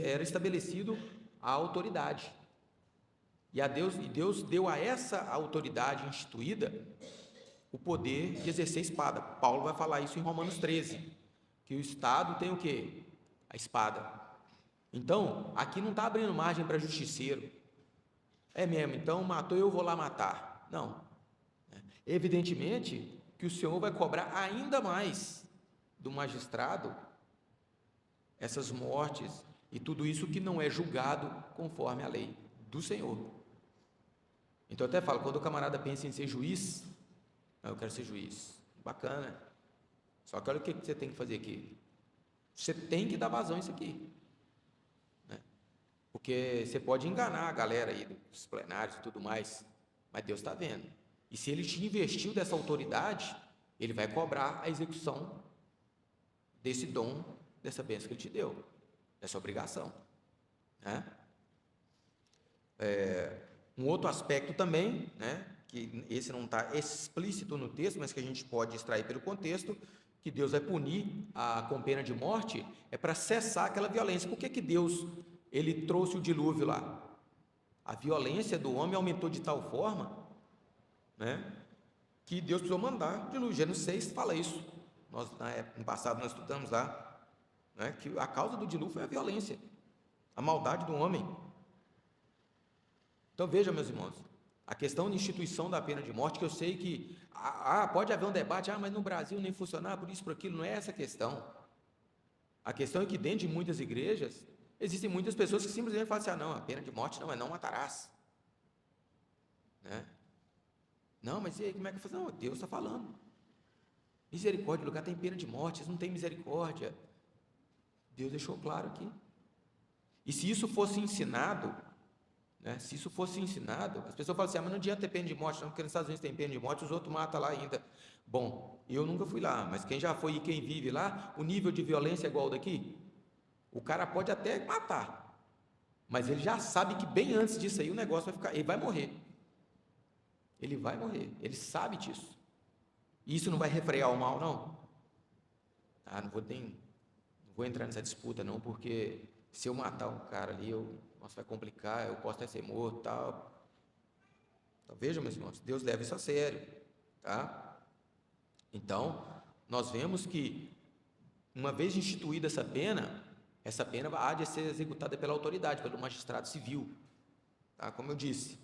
era estabelecido a autoridade. E Deus deu a essa autoridade instituída o poder de exercer a espada. Paulo vai falar isso em Romanos 13, que o Estado tem o quê? A espada. Então, aqui não está abrindo margem para justiceiro. É mesmo, então matou, eu vou lá matar. Não. Evidentemente que o Senhor vai cobrar ainda mais do magistrado essas mortes e tudo isso que não é julgado conforme a lei do Senhor. Então eu até falo, quando o camarada pensa em ser juiz, eu quero ser juiz, bacana, só que olha o que você tem que fazer aqui, você tem que dar vazão a isso aqui, né? Porque você pode enganar a galera aí dos plenários e tudo mais, mas Deus está vendo, e se Ele te investiu dessa autoridade, Ele vai cobrar a execução desse dom, dessa bênção que Ele te deu, dessa obrigação, né? Um outro aspecto também, né, que esse não está explícito no texto, mas que a gente pode extrair pelo contexto, que Deus vai punir com pena de morte, é para cessar aquela violência. Por que Deus ele trouxe o dilúvio lá? A violência do homem aumentou de tal forma, né, que Deus precisou mandar o dilúvio. Gênesis 6 fala isso. No passado nós estudamos lá, né, que a causa do dilúvio foi a violência, a maldade do homem. Então veja, meus irmãos, a questão de instituição da pena de morte, que eu sei que pode haver um debate, mas no Brasil nem funcionar, por isso, por aquilo, não é essa a questão. A questão é que dentro de muitas igrejas, existem muitas pessoas que simplesmente falam assim, não, a pena de morte não matarás. Né? Não, mas e aí, como é que eu faço? Não, Deus está falando. Misericórdia, o lugar tem pena de morte, eles não têm misericórdia. Deus deixou claro aqui. E se isso fosse ensinado, né, se isso fosse ensinado, as pessoas falam assim, mas não adianta ter pena de morte, não, porque nos Estados Unidos tem pena de morte, os outros matam lá ainda. Bom, eu nunca fui lá, mas quem já foi e quem vive lá, o nível de violência é igual ao daqui? O cara pode até matar, mas ele já sabe que bem antes disso aí o negócio vai ficar, ele vai morrer. Ele vai morrer, ele sabe disso. E isso não vai refrear o mal, não? Não vou entrar nessa disputa não, porque se eu matar um cara ali, nossa, vai complicar, eu posso até ser morto, tal. Então, vejam, meus irmãos, Deus leva isso a sério, tá? Então, nós vemos que, uma vez instituída essa pena há de ser executada pela autoridade, pelo magistrado civil, tá? Como eu disse.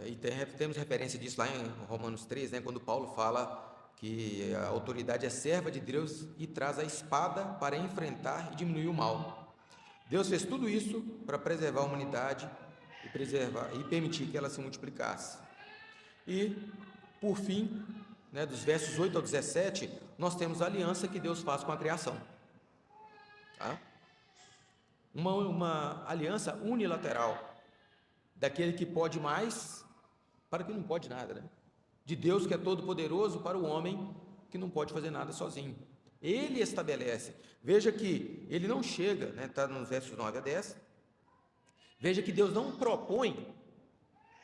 E temos referência disso lá em Romanos 3, né, quando Paulo fala que a autoridade é serva de Deus e traz a espada para enfrentar e diminuir o mal. Deus fez tudo isso para preservar a humanidade e permitir que ela se multiplicasse. E, por fim, né, dos versos 8 ao 17, nós temos a aliança que Deus faz com a criação. Tá? Uma aliança unilateral, daquele que pode mais para que não pode nada, né? De Deus que é todo poderoso para o homem que não pode fazer nada sozinho. Ele estabelece. Veja que ele não chega, né, está nos versos 9 a 10. Veja que Deus não propõe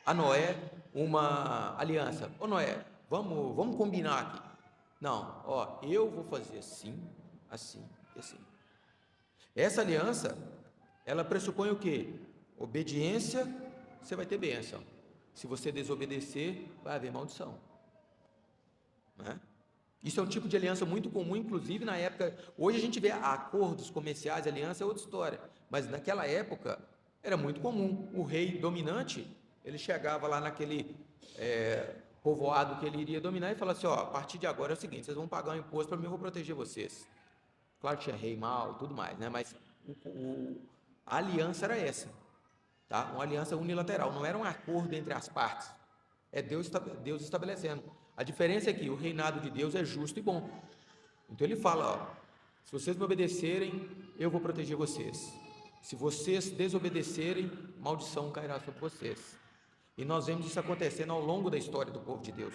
a Noé uma aliança. Ô Noé, vamos combinar aqui. Não, eu vou fazer assim, assim e assim. Essa aliança, ela pressupõe o quê? Obediência, você vai ter bênção. Se você desobedecer, vai haver maldição. Né? Isso é um tipo de aliança muito comum, inclusive na época. Hoje a gente vê acordos comerciais, aliança é outra história, mas naquela época era muito comum. O rei dominante, ele chegava lá naquele povoado que ele iria dominar e falava assim: a partir de agora é o seguinte, vocês vão pagar um imposto para mim, eu vou proteger vocês. Claro que tinha rei mau e tudo mais, né? Mas a aliança era essa, tá? Uma aliança unilateral, não era um acordo entre as partes. É Deus estabelecendo. A diferença é que o reinado de Deus é justo e bom. Então ele fala, se vocês me obedecerem, eu vou proteger vocês. Se vocês desobedecerem, maldição cairá sobre vocês. E nós vemos isso acontecendo ao longo da história do povo de Deus.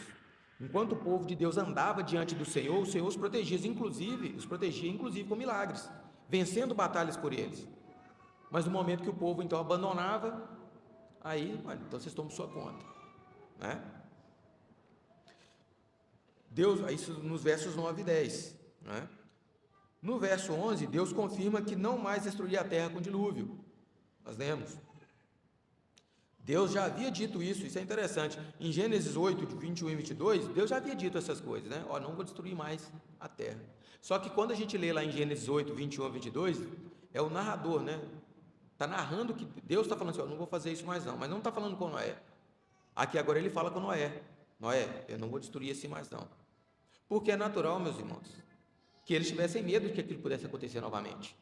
Enquanto o povo de Deus andava diante do Senhor, o Senhor os protegia, inclusive com milagres, vencendo batalhas por eles. Mas no momento que o povo então abandonava, aí, então vocês tomam sua conta, né? Deus, isso nos versos 9 e 10, né? No verso 11, Deus confirma que não mais destruiria a terra com dilúvio. Nós lemos: Deus já havia dito isso é interessante. Em Gênesis 8, de 21 e 22, Deus já havia dito essas coisas, né? Ó, não vou destruir mais a terra. Só que quando a gente lê lá em Gênesis 8, 21 a 22, é o narrador, né? Está narrando que Deus está falando assim, ó, não vou fazer isso mais não, mas não está falando com Noé. Aqui agora ele fala com Noé. Noé, eu não vou destruir assim mais não. Porque é natural, meus irmãos, que eles tivessem medo de que aquilo pudesse acontecer novamente.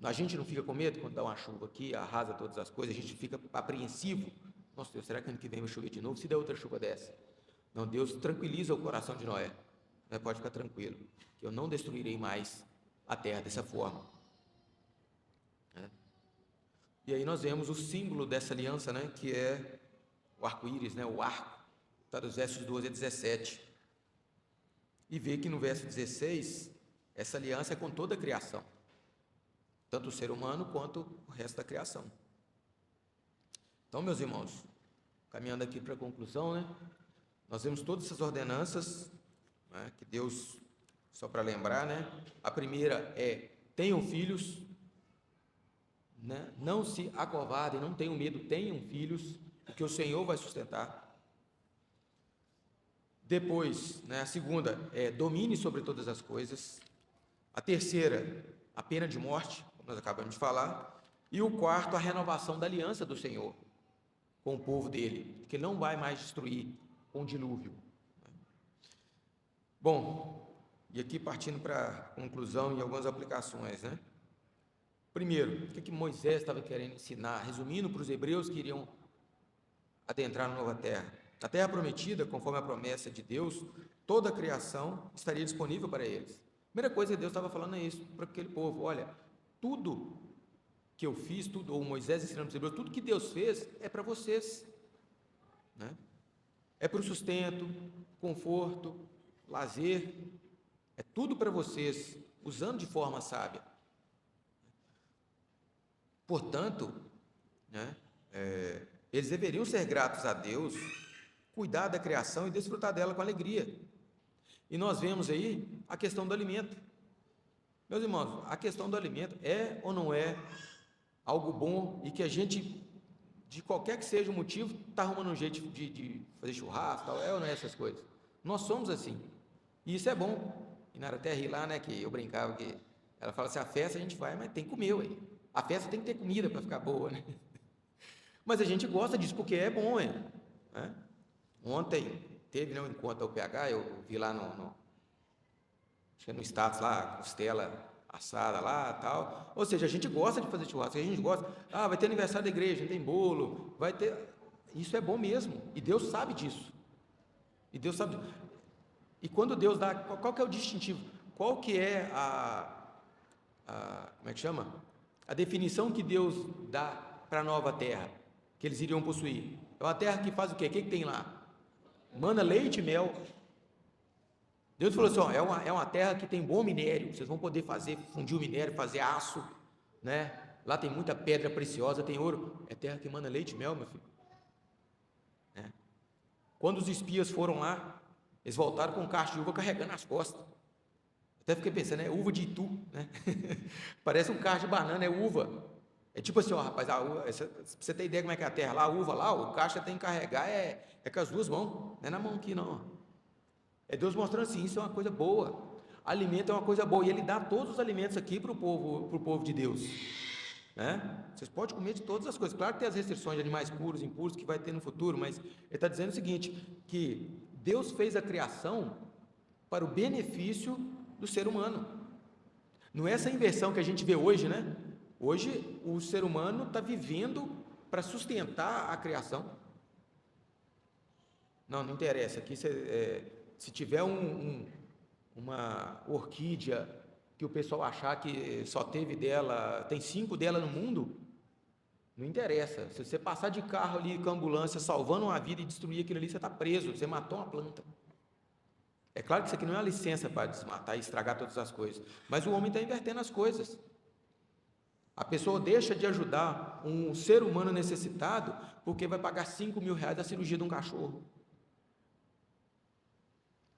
A gente não fica com medo quando dá uma chuva aqui, arrasa todas as coisas, a gente fica apreensivo. Nossa Deus, será que ano que vem vai chover de novo? Se der outra chuva dessa? Não, Deus tranquiliza o coração de Noé. Noé pode ficar tranquilo, que eu não destruirei mais a terra dessa forma. E aí nós vemos o símbolo dessa aliança, né, que é o arco-íris, né, o arco, está dos versos 12 a 17. E vê que no verso 16, essa aliança é com toda a criação, tanto o ser humano quanto o resto da criação. Então, meus irmãos, caminhando aqui para a conclusão, né, nós vemos todas essas ordenanças, né, que Deus, só para lembrar, né, a primeira é: tenham filhos, né, não se acovardem, não tenham medo, tenham filhos, porque o Senhor vai sustentar. Depois, né, a segunda é: domine sobre todas as coisas. A terceira, a pena de morte, como nós acabamos de falar. E o quarto, a renovação da aliança do Senhor com o povo dele, que não vai mais destruir com o dilúvio. Bom, e aqui partindo para a conclusão e algumas aplicações, né? Primeiro, o que Moisés estava querendo ensinar, resumindo para os hebreus que iriam adentrar na nova terra. A terra prometida, conforme a promessa de Deus, toda a criação estaria disponível para eles. A primeira coisa que Deus estava falando é isso para aquele povo: olha, tudo que eu fiz, tudo, ou Moisés ensinando para os hebreus, tudo que Deus fez é para vocês, né? É para o sustento, conforto, lazer, é tudo para vocês, usando de forma sábia. Portanto, né, eles deveriam ser gratos a Deus, cuidar da criação e desfrutar dela com alegria. E nós vemos aí a questão do alimento. Meus irmãos, a questão do alimento é ou não é algo bom e que a gente, de qualquer que seja o motivo, está arrumando um jeito de fazer churrasco, tal, é ou não é essas coisas? Nós somos assim, e isso é bom. E na até ri lá, né, que eu brincava que ela fala assim: a festa a gente vai, mas tem que comer, ué. A festa tem que ter comida para ficar boa, né? Mas a gente gosta disso porque é bom, né? Ontem teve um encontro da UPH, eu vi lá acho que no status lá, costela assada lá, tal. Ou seja, a gente gosta de fazer churrasco, a gente gosta. Vai ter aniversário da igreja, tem bolo, vai ter. Isso é bom mesmo, e Deus sabe disso. E Deus sabe. E quando Deus dá, qual que é o distintivo? Qual que é como é que chama? A definição que Deus dá para a nova terra que eles iriam possuir. É uma terra que faz o quê? O que tem lá? Mana, leite e mel. Deus falou assim: ó, é uma terra que tem bom minério, vocês vão poder fundir o minério, fazer aço, né? Lá tem muita pedra preciosa, tem ouro. É terra que mana leite e mel, meu filho. Quando os espias foram lá, eles voltaram com um cacho de uva carregando nas costas. Até fiquei pensando, é uva de Itu, né? Parece um cacho de banana, é uva. É tipo assim, ó, rapaz, a uva, pra você ter ideia como é que é a terra, lá a uva, lá, o caixa tem que carregar, é com as duas mãos, não é na mão aqui não. É Deus mostrando assim: isso é uma coisa boa, alimento é uma coisa boa, e Ele dá todos os alimentos aqui para o povo de Deus, né? Vocês podem comer de todas as coisas, claro que tem as restrições de animais puros, impuros, que vai ter no futuro, mas Ele está dizendo o seguinte, que Deus fez a criação para o benefício do ser humano. Não é essa inversão que a gente vê hoje, né? Hoje o ser humano está vivendo para sustentar a criação. Não interessa, aqui se tiver uma orquídea que o pessoal achar que só teve dela, tem 5 dela no mundo, não interessa. Se você passar de carro ali com a ambulância salvando uma vida e destruir aquilo ali, você está preso, você matou uma planta. É claro que isso aqui não é uma licença para desmatar e estragar todas as coisas, mas o homem está invertendo as coisas. A pessoa deixa de ajudar um ser humano necessitado porque vai pagar R$5.000 a cirurgia de um cachorro.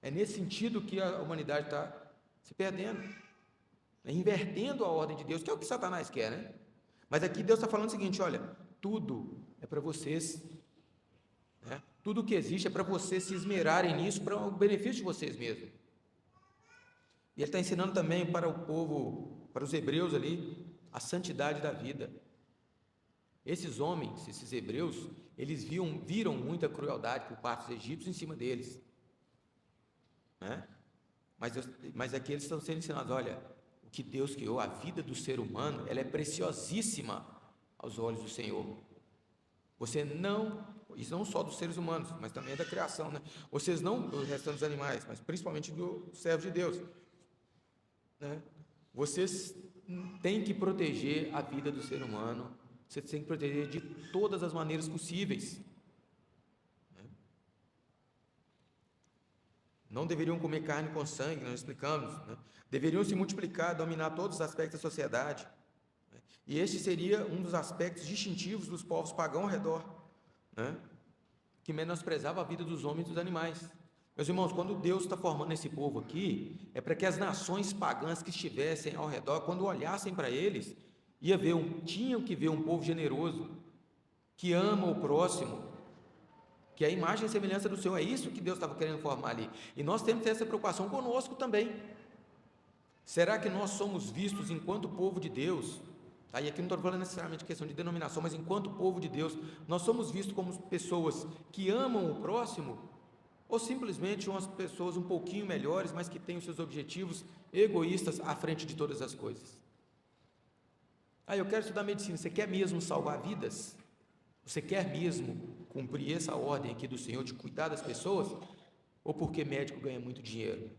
É nesse sentido que a humanidade está se perdendo, invertendo a ordem de Deus, que é o que Satanás quer, né? Mas aqui Deus está falando o seguinte: olha, tudo é para vocês, né? Tudo que existe é para vocês se esmerarem nisso, para o benefício de vocês mesmos. E ele está ensinando também para o povo, para os hebreus ali, a santidade da vida. Esses homens, esses hebreus, eles viram muita crueldade por parte dos egípcios em cima deles, né? Mas aqui eles estão sendo ensinados, olha, o que Deus criou, a vida do ser humano, ela é preciosíssima aos olhos do Senhor. Você não, isso não só dos seres humanos, mas também da criação, né? Vocês não, dos restantes animais, mas principalmente do servo de Deus, né? Vocês têm que proteger a vida do ser humano, vocês têm que proteger de todas as maneiras possíveis, né? Não deveriam comer carne com sangue, nós explicamos, né? Deveriam se multiplicar, dominar todos os aspectos da sociedade, né? E este seria um dos aspectos distintivos dos povos pagãos ao redor, né? Que menosprezava a vida dos homens e dos animais. Meus irmãos, quando Deus está formando esse povo aqui, é para que as nações pagãs que estivessem ao redor, quando olhassem para eles, tinham que ver um povo generoso, que ama o próximo, que é a imagem e semelhança do Senhor. É isso que Deus estava querendo formar ali. E nós temos que ter essa preocupação conosco também. Será que nós somos vistos enquanto povo de Deus? E aqui não estou falando necessariamente questão de denominação, mas enquanto povo de Deus, nós somos vistos como pessoas que amam o próximo, ou simplesmente umas pessoas um pouquinho melhores, mas que têm os seus objetivos egoístas à frente de todas as coisas? Eu quero estudar medicina. Você quer mesmo salvar vidas? Você quer mesmo cumprir essa ordem aqui do Senhor de cuidar das pessoas? Ou porque médico ganha muito dinheiro?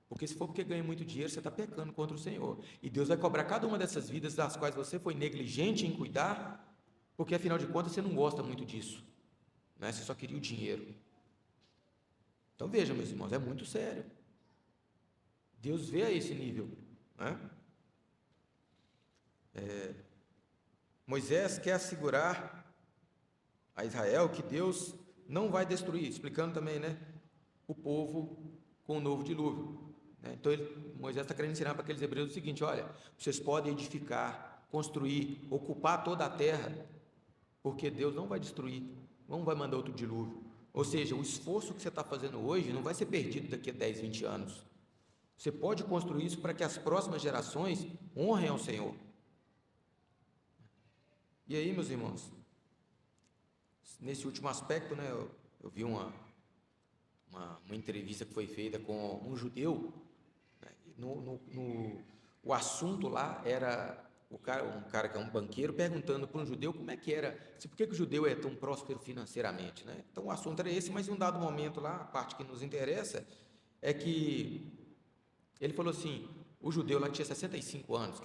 Porque se for porque ganha muito dinheiro, você está pecando contra o Senhor. E Deus vai cobrar cada uma dessas vidas das quais você foi negligente em cuidar, porque afinal de contas você não gosta muito disso, né? Você só queria o dinheiro. Então veja, meus irmãos, é muito sério. Deus vê a esse nível, né? Moisés quer assegurar a Israel que Deus não vai destruir, explicando também, né, o povo com o novo dilúvio, né? Então Moisés está querendo ensinar para aqueles hebreus o seguinte: olha, vocês podem edificar, construir, ocupar toda a terra, porque Deus não vai destruir, não vai mandar outro dilúvio. Ou seja, o esforço que você está fazendo hoje não vai ser perdido daqui a 10, 20 anos. Você pode construir isso para que as próximas gerações honrem ao Senhor. E aí, meus irmãos, nesse último aspecto, né, eu vi uma entrevista que foi feita com um judeu, né, o assunto lá era um cara que é um banqueiro perguntando para um judeu como é que era, por que o judeu é tão próspero financeiramente, né? Então o assunto era esse, mas em um dado momento lá, a parte que nos interessa é que ele falou assim, o judeu lá tinha 65 anos,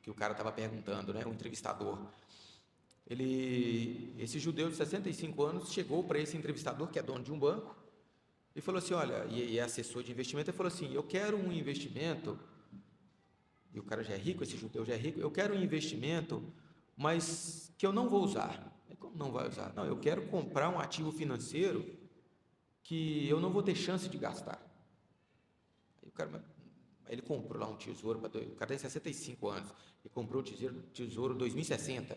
que o cara estava perguntando, né, o entrevistador. Esse judeu de 65 anos chegou para esse entrevistador, que é dono de um banco, e falou assim, olha, e é assessor de investimento, ele falou assim, eu quero um investimento, e o cara já é rico, esse judeu já é rico, eu quero um investimento, mas que eu não vou usar. Como não vai usar? Não, eu quero comprar um ativo financeiro que eu não vou ter chance de gastar. Ele comprou lá um tesouro, o cara tem 65 anos, ele comprou o tesouro 2060,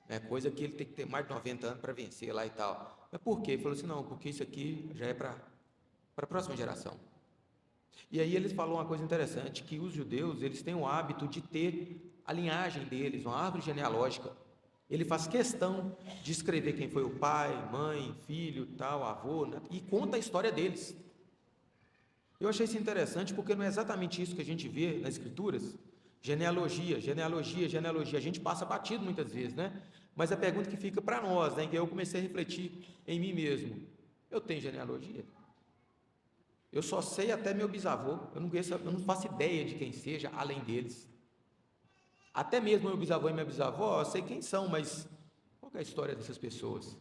né, coisa que ele tem que ter mais de 90 anos para vencer lá e tal. Mas por quê? Ele falou assim, não, porque isso aqui já é para a próxima geração. E aí eles falam uma coisa interessante, que os judeus, eles têm o hábito de ter a linhagem deles, uma árvore genealógica. Ele faz questão de escrever quem foi o pai, mãe, filho, tal, avô, né, e conta a história deles. Eu achei isso interessante porque não é exatamente isso que a gente vê nas escrituras. Genealogia, genealogia, genealogia. A gente passa batido muitas vezes, né? Mas a pergunta que fica para nós, né, que eu comecei a refletir em mim mesmo: eu tenho genealogia? Eu só sei até meu bisavô, eu não faço ideia de quem seja além deles. Até mesmo meu bisavô e minha bisavó, eu sei quem são, mas qual é a história dessas pessoas?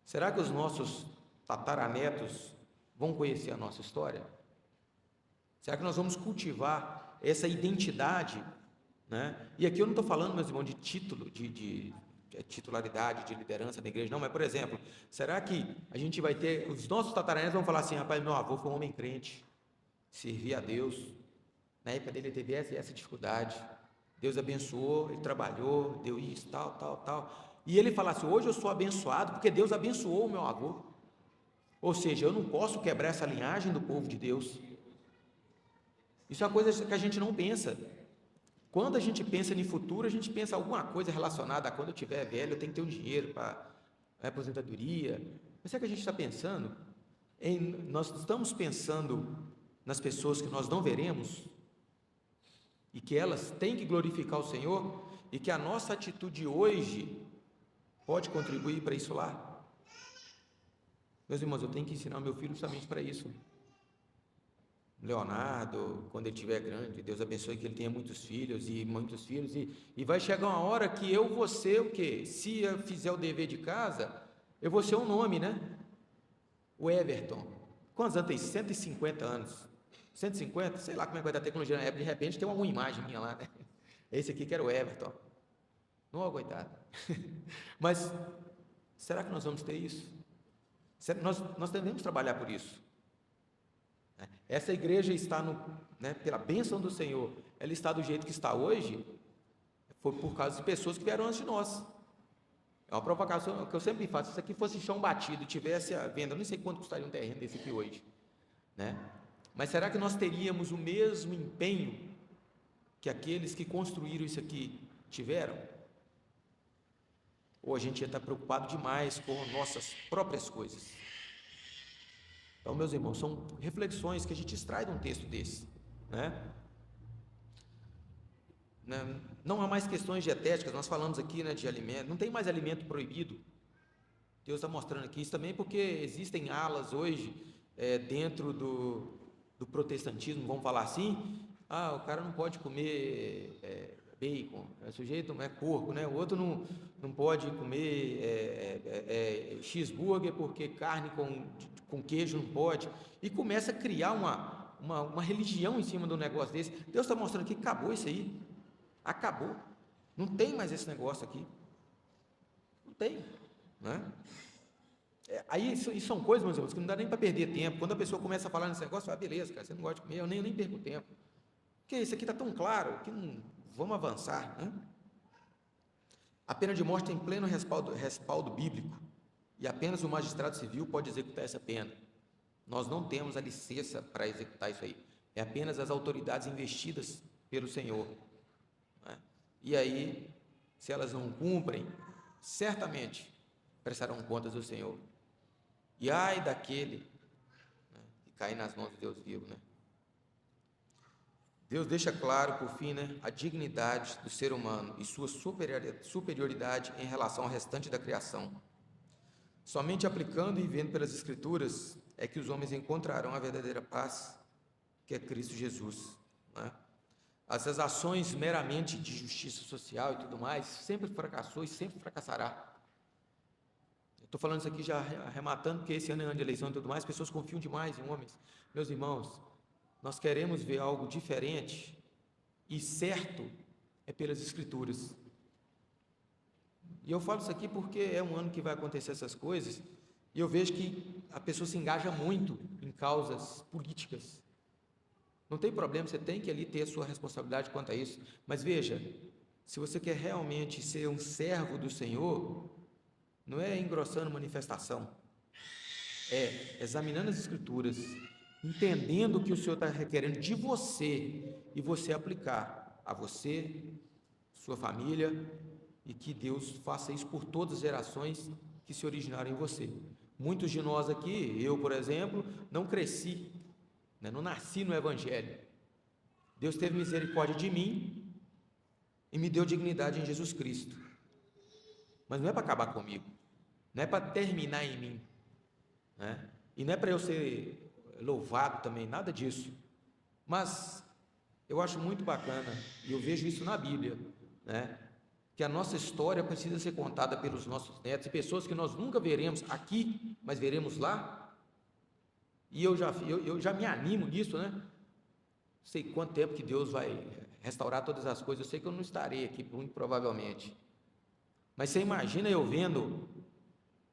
Será que os nossos tataranetos vão conhecer a nossa história? Será que nós vamos cultivar essa identidade, né? E aqui eu não estou falando, meus irmãos, de título, de titularidade, de liderança da igreja, não, mas, por exemplo, será que a gente vai ter, os nossos tataranetos vão falar assim, rapaz, meu avô foi um homem crente, servia a Deus, na época dele teve essa dificuldade, Deus abençoou, ele trabalhou, deu isso, tal, tal, tal, e ele falasse: hoje eu sou abençoado porque Deus abençoou o meu avô. Ou seja, eu não posso quebrar essa linhagem do povo de Deus. Isso é uma coisa que a gente não pensa. Quando a gente pensa em futuro, a gente pensa alguma coisa relacionada a quando eu tiver velho, eu tenho que ter um dinheiro para aposentadoria. Mas será que a gente está pensando nós estamos pensando nas pessoas que nós não veremos e que elas têm que glorificar o Senhor e que a nossa atitude hoje pode contribuir para isso lá? Meus irmãos, eu tenho que ensinar meu filho justamente para isso. Leonardo, quando ele estiver grande, Deus abençoe que ele tenha muitos filhos, e vai chegar uma hora que eu vou ser o quê? Se eu fizer o dever de casa, eu vou ser um nome, né? O Everton. Quantos anos tem? 150 anos. 150? Sei lá como é que vai dar a tecnologia na época, de repente tem uma imagem minha lá, né? Esse aqui que era o Everton. Não, coitado. Mas, será que nós vamos ter isso? Nós devemos trabalhar por isso. Essa igreja está pela bênção do Senhor, ela está do jeito que está hoje, foi por causa de pessoas que vieram antes de nós. É uma provocação que eu sempre faço: se isso aqui fosse chão batido, tivesse a venda, eu não sei quanto custaria um terreno desse aqui hoje, né? Mas será que nós teríamos o mesmo empenho que aqueles que construíram isso aqui tiveram? Ou a gente ia estar preocupado demais com nossas próprias coisas? Então, meus irmãos, são reflexões que a gente extrai de um texto desse, né? Não há mais questões dietéticas. Nós falamos aqui, né, de alimento, não tem mais alimento proibido. Deus está mostrando aqui isso também, porque existem alas hoje dentro do protestantismo, vamos falar assim. O cara não pode comer bacon, o sujeito não é porco, né? O outro não pode comer cheeseburger, porque carne com queijo não pode, e começa a criar uma religião em cima do negócio desse. Deus está mostrando que acabou isso aí, acabou, não tem mais esse negócio aqui, não tem, né? Aí isso são coisas, meus irmãos, que não dá nem para perder tempo. Quando a pessoa começa a falar nesse negócio, fala: beleza, cara, você não gosta de comer, eu nem perco tempo, porque isso aqui está tão claro que não vamos avançar, né? A pena de morte tem pleno respaldo bíblico, e apenas o magistrado civil pode executar essa pena. Nós não temos a licença para executar isso aí, é apenas as autoridades investidas pelo Senhor, né? E aí, se elas não cumprem, certamente prestarão contas do Senhor. E ai daquele, né, que cai nas mãos de Deus vivo, né? Deus deixa claro, por fim, né, a dignidade do ser humano e sua superioridade em relação ao restante da criação. Somente aplicando e vivendo pelas Escrituras é que os homens encontrarão a verdadeira paz, que é Cristo Jesus, né? Essas ações meramente de justiça social e tudo mais sempre fracassou e sempre fracassará. Estou falando isso aqui já arrematando, porque esse ano é ano de eleição e tudo mais, as pessoas confiam demais em homens. Meus irmãos, nós queremos ver algo diferente, e certo é pelas Escrituras. E eu falo isso aqui porque é um ano que vai acontecer essas coisas, e eu vejo que a pessoa se engaja muito em causas políticas. Não tem problema, você tem que ali ter a sua responsabilidade quanto a isso, mas veja, se você quer realmente ser um servo do Senhor, não é engrossando manifestação, é examinando as Escrituras, entendendo o que o Senhor está requerendo de você, e você aplicar a você, sua família, e que Deus faça isso por todas as gerações que se originaram em você. Muitos de nós aqui, eu, por exemplo, não cresci, né, não nasci no Evangelho. Deus teve misericórdia de mim e me deu dignidade em Jesus Cristo. Mas não é para acabar comigo, não é para terminar em mim, né? E não é para eu ser louvado também, nada disso. Mas eu acho muito bacana, e eu vejo isso na Bíblia, né, que a nossa história precisa ser contada pelos nossos netos, e pessoas que nós nunca veremos aqui, mas veremos lá. E eu já me animo nisso, né? Não sei quanto tempo que Deus vai restaurar todas as coisas, eu sei que eu não estarei aqui, muito provavelmente. Mas você imagina eu vendo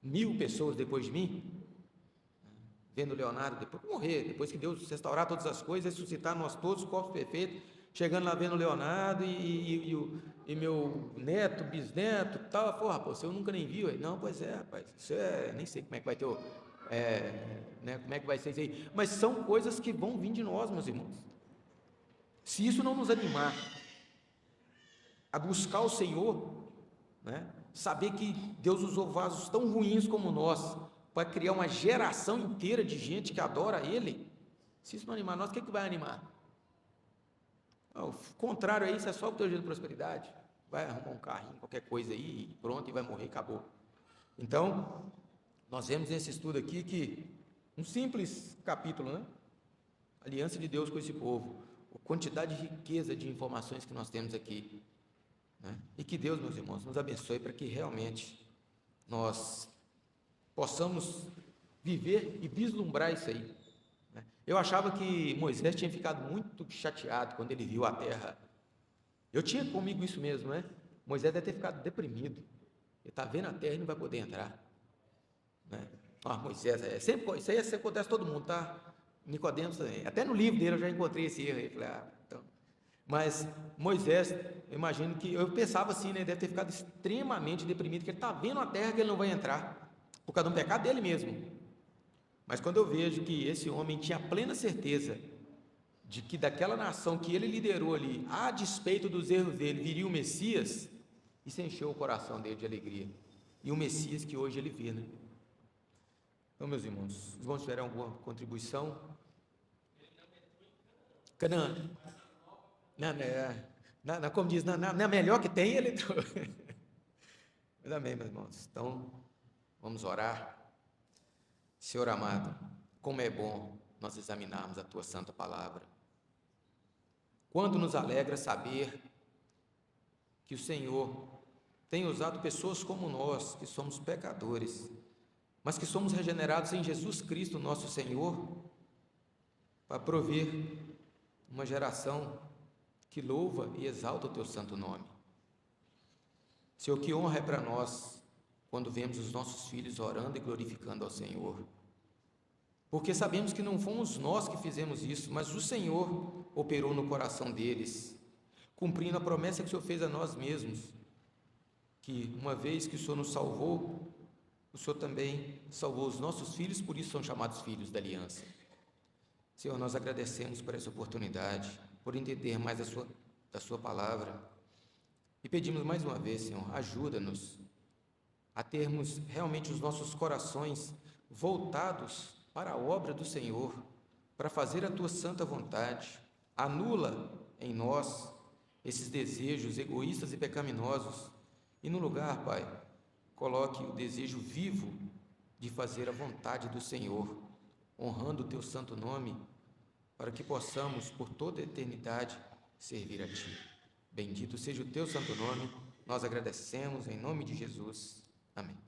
1000 pessoas depois de mim, vendo Leonardo depois de morrer, depois que Deus restaurar todas as coisas, ressuscitar nós todos, corpos perfeitos, chegando lá vendo o Leonardo e meu neto, bisneto, tal. Pô, rapaz, você nunca nem viu? Aí, não, pois é, rapaz, isso nem sei como é que vai ter, né, como é que vai ser isso aí. Mas são coisas que vão vir de nós, meus irmãos. Se isso não nos animar a buscar o Senhor, né, saber que Deus usou vasos tão ruins como nós para criar uma geração inteira de gente que adora Ele, se isso não animar nós, o que vai animar? O contrário, isso é só o teu jeito de prosperidade. Vai arrumar um carrinho, qualquer coisa aí, e pronto, e vai morrer, acabou. Então, nós vemos nesse estudo aqui que um simples capítulo, né? Aliança de Deus com esse povo, a quantidade de riqueza de informações que nós temos aqui, né? E que Deus, meus irmãos, nos abençoe para que realmente nós possamos viver e vislumbrar isso aí. Eu achava que Moisés tinha ficado muito chateado quando ele viu a terra. Eu tinha comigo isso mesmo, né? Moisés deve ter ficado deprimido. Ele está vendo a terra e não vai poder entrar, né? Moisés, sempre, isso aí acontece com todo mundo, tá? Nicodemos também. Até no livro dele eu já encontrei esse erro aí. Falei, então. Mas Moisés, eu imagino que, eu pensava assim, né? Deve ter ficado extremamente deprimido, porque ele está vendo a terra que ele não vai entrar, por causa de um pecado dele mesmo. Mas quando eu vejo que esse homem tinha plena certeza de que daquela nação que ele liderou ali, a despeito dos erros dele, viria o Messias, isso encheu o coração dele de alegria. E o Messias que hoje ele vê, né? Então, meus irmãos, os irmãos tiveram alguma contribuição? Como diz, na melhor que tem, ele entrou. Mas amém, meus irmãos. Então, vamos orar. Senhor amado, como é bom nós examinarmos a Tua Santa Palavra. Quando nos alegra saber que o Senhor tem usado pessoas como nós, que somos pecadores, mas que somos regenerados em Jesus Cristo, nosso Senhor, para prover uma geração que louva e exalta o Teu santo nome. Senhor, que honra é para nós quando vemos os nossos filhos orando e glorificando ao Senhor, porque sabemos que não fomos nós que fizemos isso, mas o Senhor operou no coração deles, cumprindo a promessa que o Senhor fez a nós mesmos, que uma vez que o Senhor nos salvou, o Senhor também salvou os nossos filhos, por isso são chamados filhos da aliança. Senhor, nós agradecemos por essa oportunidade, por entender mais da Sua palavra, e pedimos mais uma vez, Senhor, ajuda-nos a termos realmente os nossos corações voltados para a obra do Senhor, para fazer a Tua santa vontade. Anula em nós esses desejos egoístas e pecaminosos, e no lugar, Pai, coloque o desejo vivo de fazer a vontade do Senhor, honrando o Teu santo nome, para que possamos, por toda a eternidade, servir a Ti. Bendito seja o Teu santo nome, nós agradecemos em nome de Jesus. Amém.